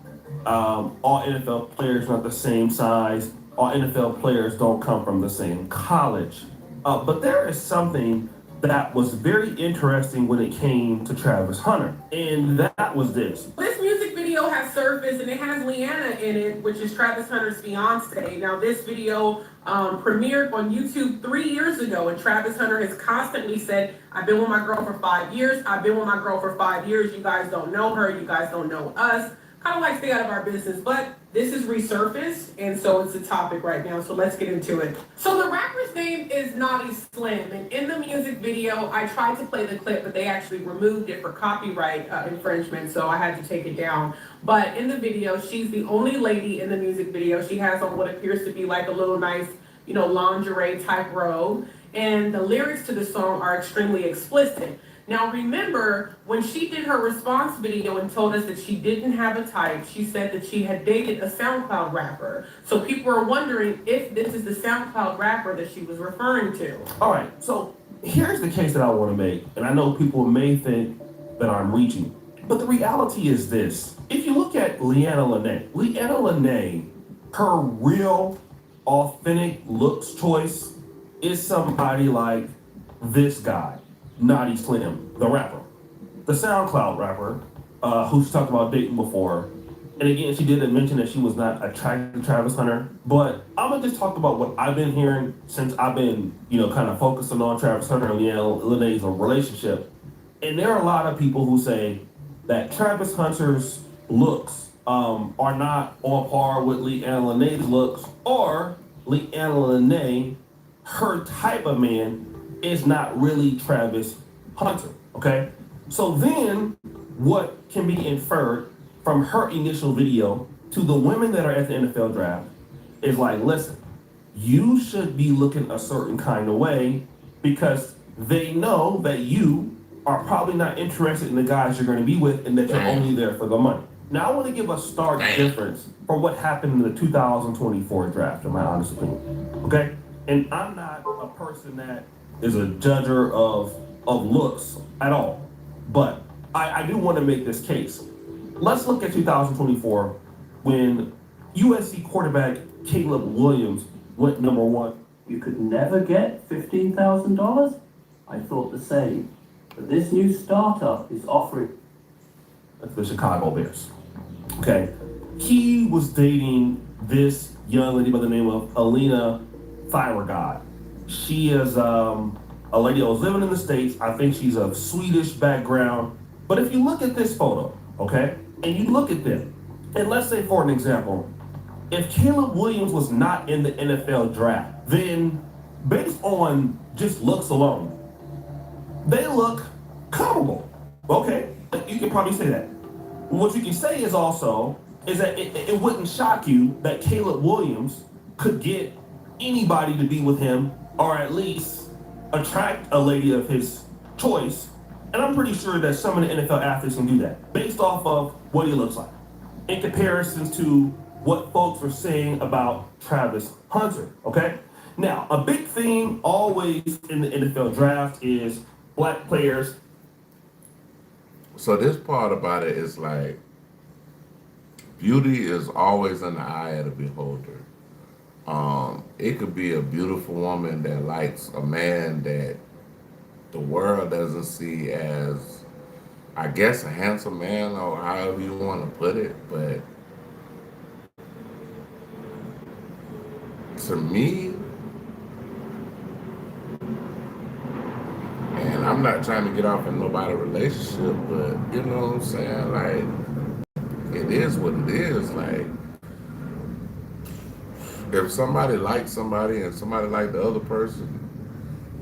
All NFL players are not the same size. All NFL players don't come from the same college. But there is something that was very interesting when it came to Travis Hunter, and that was this. This music video has surfaced and it has Leanna in it, which is Travis Hunter's fiance. Now, this video premiered on YouTube 3 years ago, and Travis Hunter has constantly said, I've been with my girl for 5 years. I've been with my girl for 5 years. You guys don't know her. You guys don't know us. Kind of like stay out of our business, but this is resurfaced, and so it's a topic right now, so let's get into it. So the rapper's name is Naughty Slim, and in the music video, I tried to play the clip, but they actually removed it for copyright infringement, so I had to take it down. But in the video, she's the only lady in the music video. She has on what appears to be like a little nice, lingerie type robe, and the lyrics to the song are extremely explicit. Now remember, when she did her response video and told us that she didn't have a type, she said that she had dated a SoundCloud rapper. So people are wondering if this is the SoundCloud rapper that she was referring to. All right, so here's the case that I want to make, and I know people may think that I'm reaching, but the reality is this. If you look at Leanna Lene, her real, authentic looks choice is somebody like this guy. Naughty Slim, the rapper, the SoundCloud rapper, who's talked about dating before. And again, she didn't mention that she was not attracted to Travis Hunter. But I'm gonna just talk about what I've been hearing since I've been, kind of focusing on Travis Hunter and Leanna Lene's relationship. And there are a lot of people who say that Travis Hunter's looks are not on par with Leanna Lene's looks, or Leanna Lene, her type of man, is not really Travis Hunter, okay? So then what can be inferred from her initial video to the women that are at the NFL draft is like, listen, you should be looking a certain kind of way because they know that you are probably not interested in the guys you're going to be with and that you're only there for the money. Now I want to give a stark difference from what happened in the 2024 draft, in my honest opinion, okay? And I'm not a person that is a judger of looks at all. But I do want to make this case. Let's look at 2024 when USC quarterback Caleb Williams went number one. You could never get $15,000? I thought the same. But this new startup is offering. That's the Chicago Bears. Okay. He was dating this young lady by the name of Alina Thyregod. She is a lady that was living in the States. I think she's of Swedish background. But if you look at this photo, okay, and you look at them, and let's say for an example, if Caleb Williams was not in the NFL draft, then based on just looks alone, they look comparable. Okay, you can probably say that. What you can say is also is that it wouldn't shock you that Caleb Williams could get anybody to be with him, or at least attract a lady of his choice. And I'm pretty sure that some of the NFL athletes can do that based off of what he looks like in comparison to what folks were saying about Travis Hunter, okay? Now, a big theme always in the NFL draft is black players. So this part about it is like, beauty is always in the eye of the beholder. It could be a beautiful woman that likes a man that the world doesn't see as, I guess, a handsome man, or however you want to put it. But to me, and I'm not trying to get off in nobody's relationship, but you know what I'm saying? Like, it is what it is. Like, if somebody likes somebody and somebody like the other person,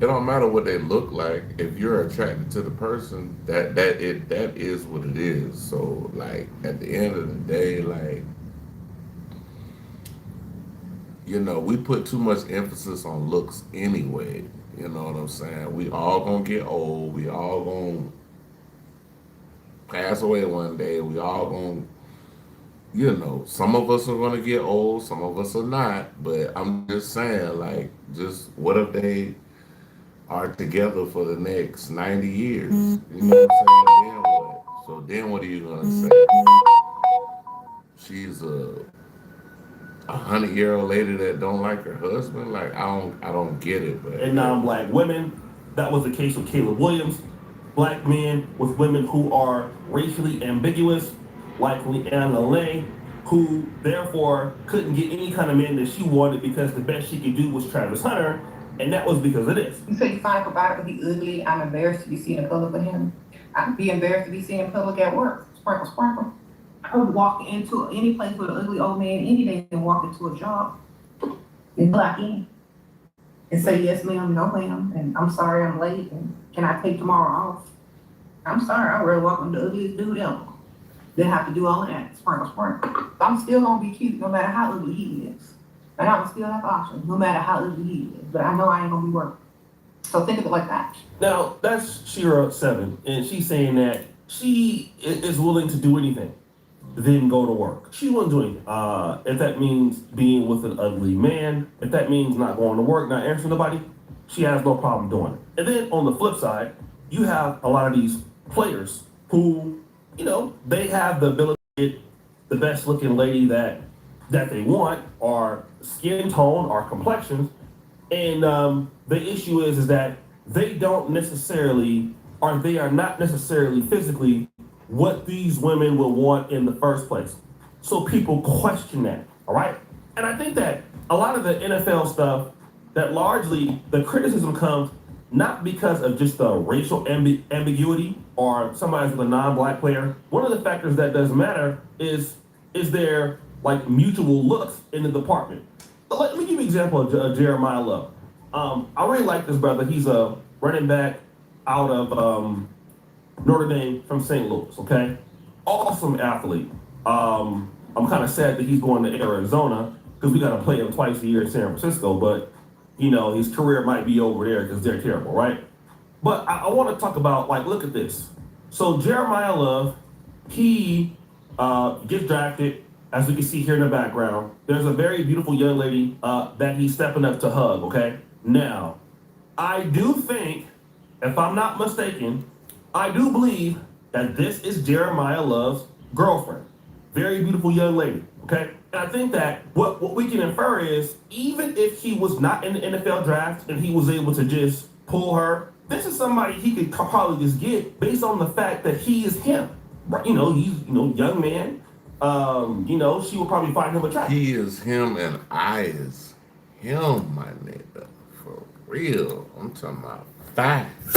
it don't matter what they look like. If you're attracted to the person, that is what it is. So like at the end of the day, like you know, we put too much emphasis on looks anyway. You know what I'm saying? We all gonna get old. We all gonna pass away one day. We all gonna, you know, some of us are gonna get old. Some of us are not. But I'm just saying, like, just what if they are together for the next 90 years? You know what I'm saying? Then what? So then what are you gonna say? She's a 100-year-old lady that don't like her husband. Like I don't get it. But And non-black women. That was the case with Caleb Williams. Black men with women who are racially ambiguous, like Leanna Lay, who therefore couldn't get any kind of man that she wanted because the best she could do was Travis Hunter, and that was because of this. You say you find provider to be ugly. I'm embarrassed to be seen in public with him. I'd be embarrassed to be seen in public at work. Sprinkle, sprinkle. I would walk into any place with an ugly old man any day and walk into a job and clock in and say, yes, ma'am, no, ma'am, and I'm sorry I'm late, and can I take tomorrow off? I'm sorry, I'd rather walk with the ugliest dude ever than have to do all of that. Sprinkle, sprinkle. I'm still gonna be cute no matter how ugly he is. And I'm still have options no matter how ugly he is. But I know I ain't gonna be working. So think of it like that. Now, that's Shira7, and she's saying that she is willing to do anything, then go to work. She won't do anything. If that means being with an ugly man, if that means not going to work, not answering nobody, she has no problem doing it. And then on the flip side, you have a lot of these players who, you know, they have the ability to get the best looking lady that they want, or skin tone, or complexions. And the issue is that they don't necessarily, or they are not necessarily physically what these women will want in the first place. So people question that, all right? And I think that a lot of the NFL stuff, that largely the criticism comes not because of just the racial ambiguity or somebody's with a non-black player. One of the factors that does matter is there like mutual looks in the department. But let me give you an example of Jeremiah Love. I really like this brother. He's a running back out of Notre Dame from St. Louis, okay? Awesome athlete. I'm kind of sad that he's going to Arizona because we got to play him twice a year in San Francisco, but, you know, his career might be over there because they're terrible, right? But I want to talk about, like, look at this. So Jeremiah Love, he gets drafted, as we can see here in the background. There's a very beautiful young lady that he's stepping up to hug, okay? Now, I do think, if I'm not mistaken, I do believe that this is Jeremiah Love's girlfriend. Very beautiful young lady, okay? And I think that what we can infer is, even if he was not in the NFL draft and he was able to just pull her, this is somebody he could probably just get based on the fact that he is him. Right? You know, he's, you know, young man. You know, she would probably find him attractive. he is him and I is him, my nigga. For real. I'm talking about facts.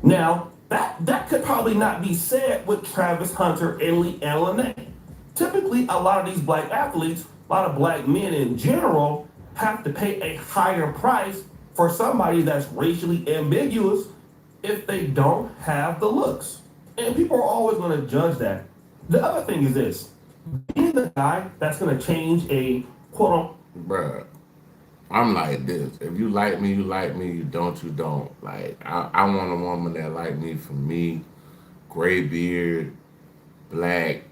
Now, that could probably not be said with Travis Hunter and Leanna Lene. Typically, a lot of these black athletes, a lot of black men in general, have to pay a higher price for somebody that's racially ambiguous if they don't have the looks. And people are always going to judge that. The other thing is this. Being the guy that's going to change a quote-unquote... Bruh, I'm like this. If you like me, you like me. You don't, you don't. Like, I want a woman that like me for me. Gray beard, black,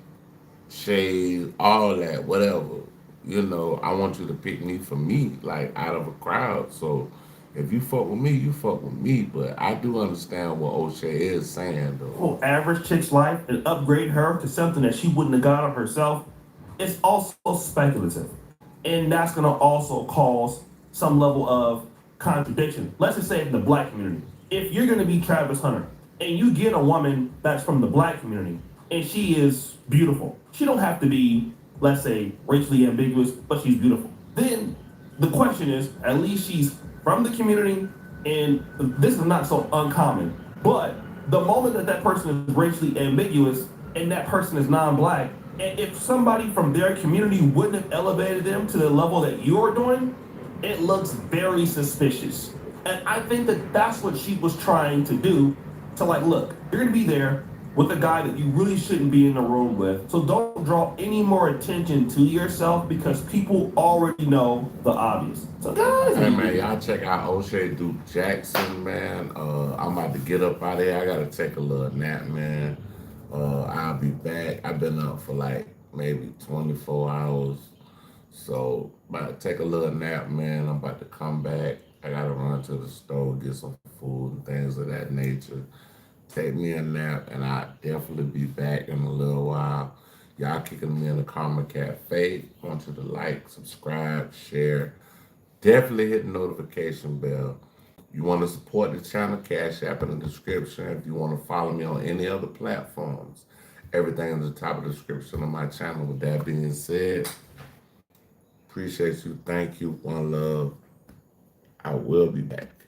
shades, all that, whatever. You know, I want you to pick me for me, like, out of a crowd. So, if you fuck with me, you fuck with me. But I do understand what O'Shea is saying, though. Average chick's life and upgrade her to something that she wouldn't have got of herself, it's also speculative. And that's going to also cause some level of contradiction. Let's just say in the black community. If you're going to be Travis Hunter and you get a woman that's from the black community and she is beautiful, she don't have to be, let's say, racially ambiguous, but she's beautiful. Then the question is, at least she's from the community, and this is not so uncommon, but the moment that that person is racially ambiguous and that person is non-black, and if somebody from their community wouldn't have elevated them to the level that you're doing, it looks very suspicious. And I think that that's what she was trying to do, to like, look, you're gonna be there, with a guy that you really shouldn't be in the room with. So don't draw any more attention to yourself because people already know the obvious. So guys, Hey man, y'all check out O'Shea Duke Jackson, man. I'm about to get up out of here. I gotta take a little nap, man. I'll be back. I've been up for like maybe 24 hours. So about to take a little nap, man. I'm about to come back. I gotta run to the store, get some food and things of that nature. Take me a nap, and I'll definitely be back in a little while. Y'all kicking me in the Karma Cafe. Want you to like, subscribe, share. Definitely hit the notification bell. You want to support the channel, Cash App in the description. If you want to follow me on any other platforms, everything is at the top of the description of my channel. With that being said, appreciate you. Thank you. One love. I will be back.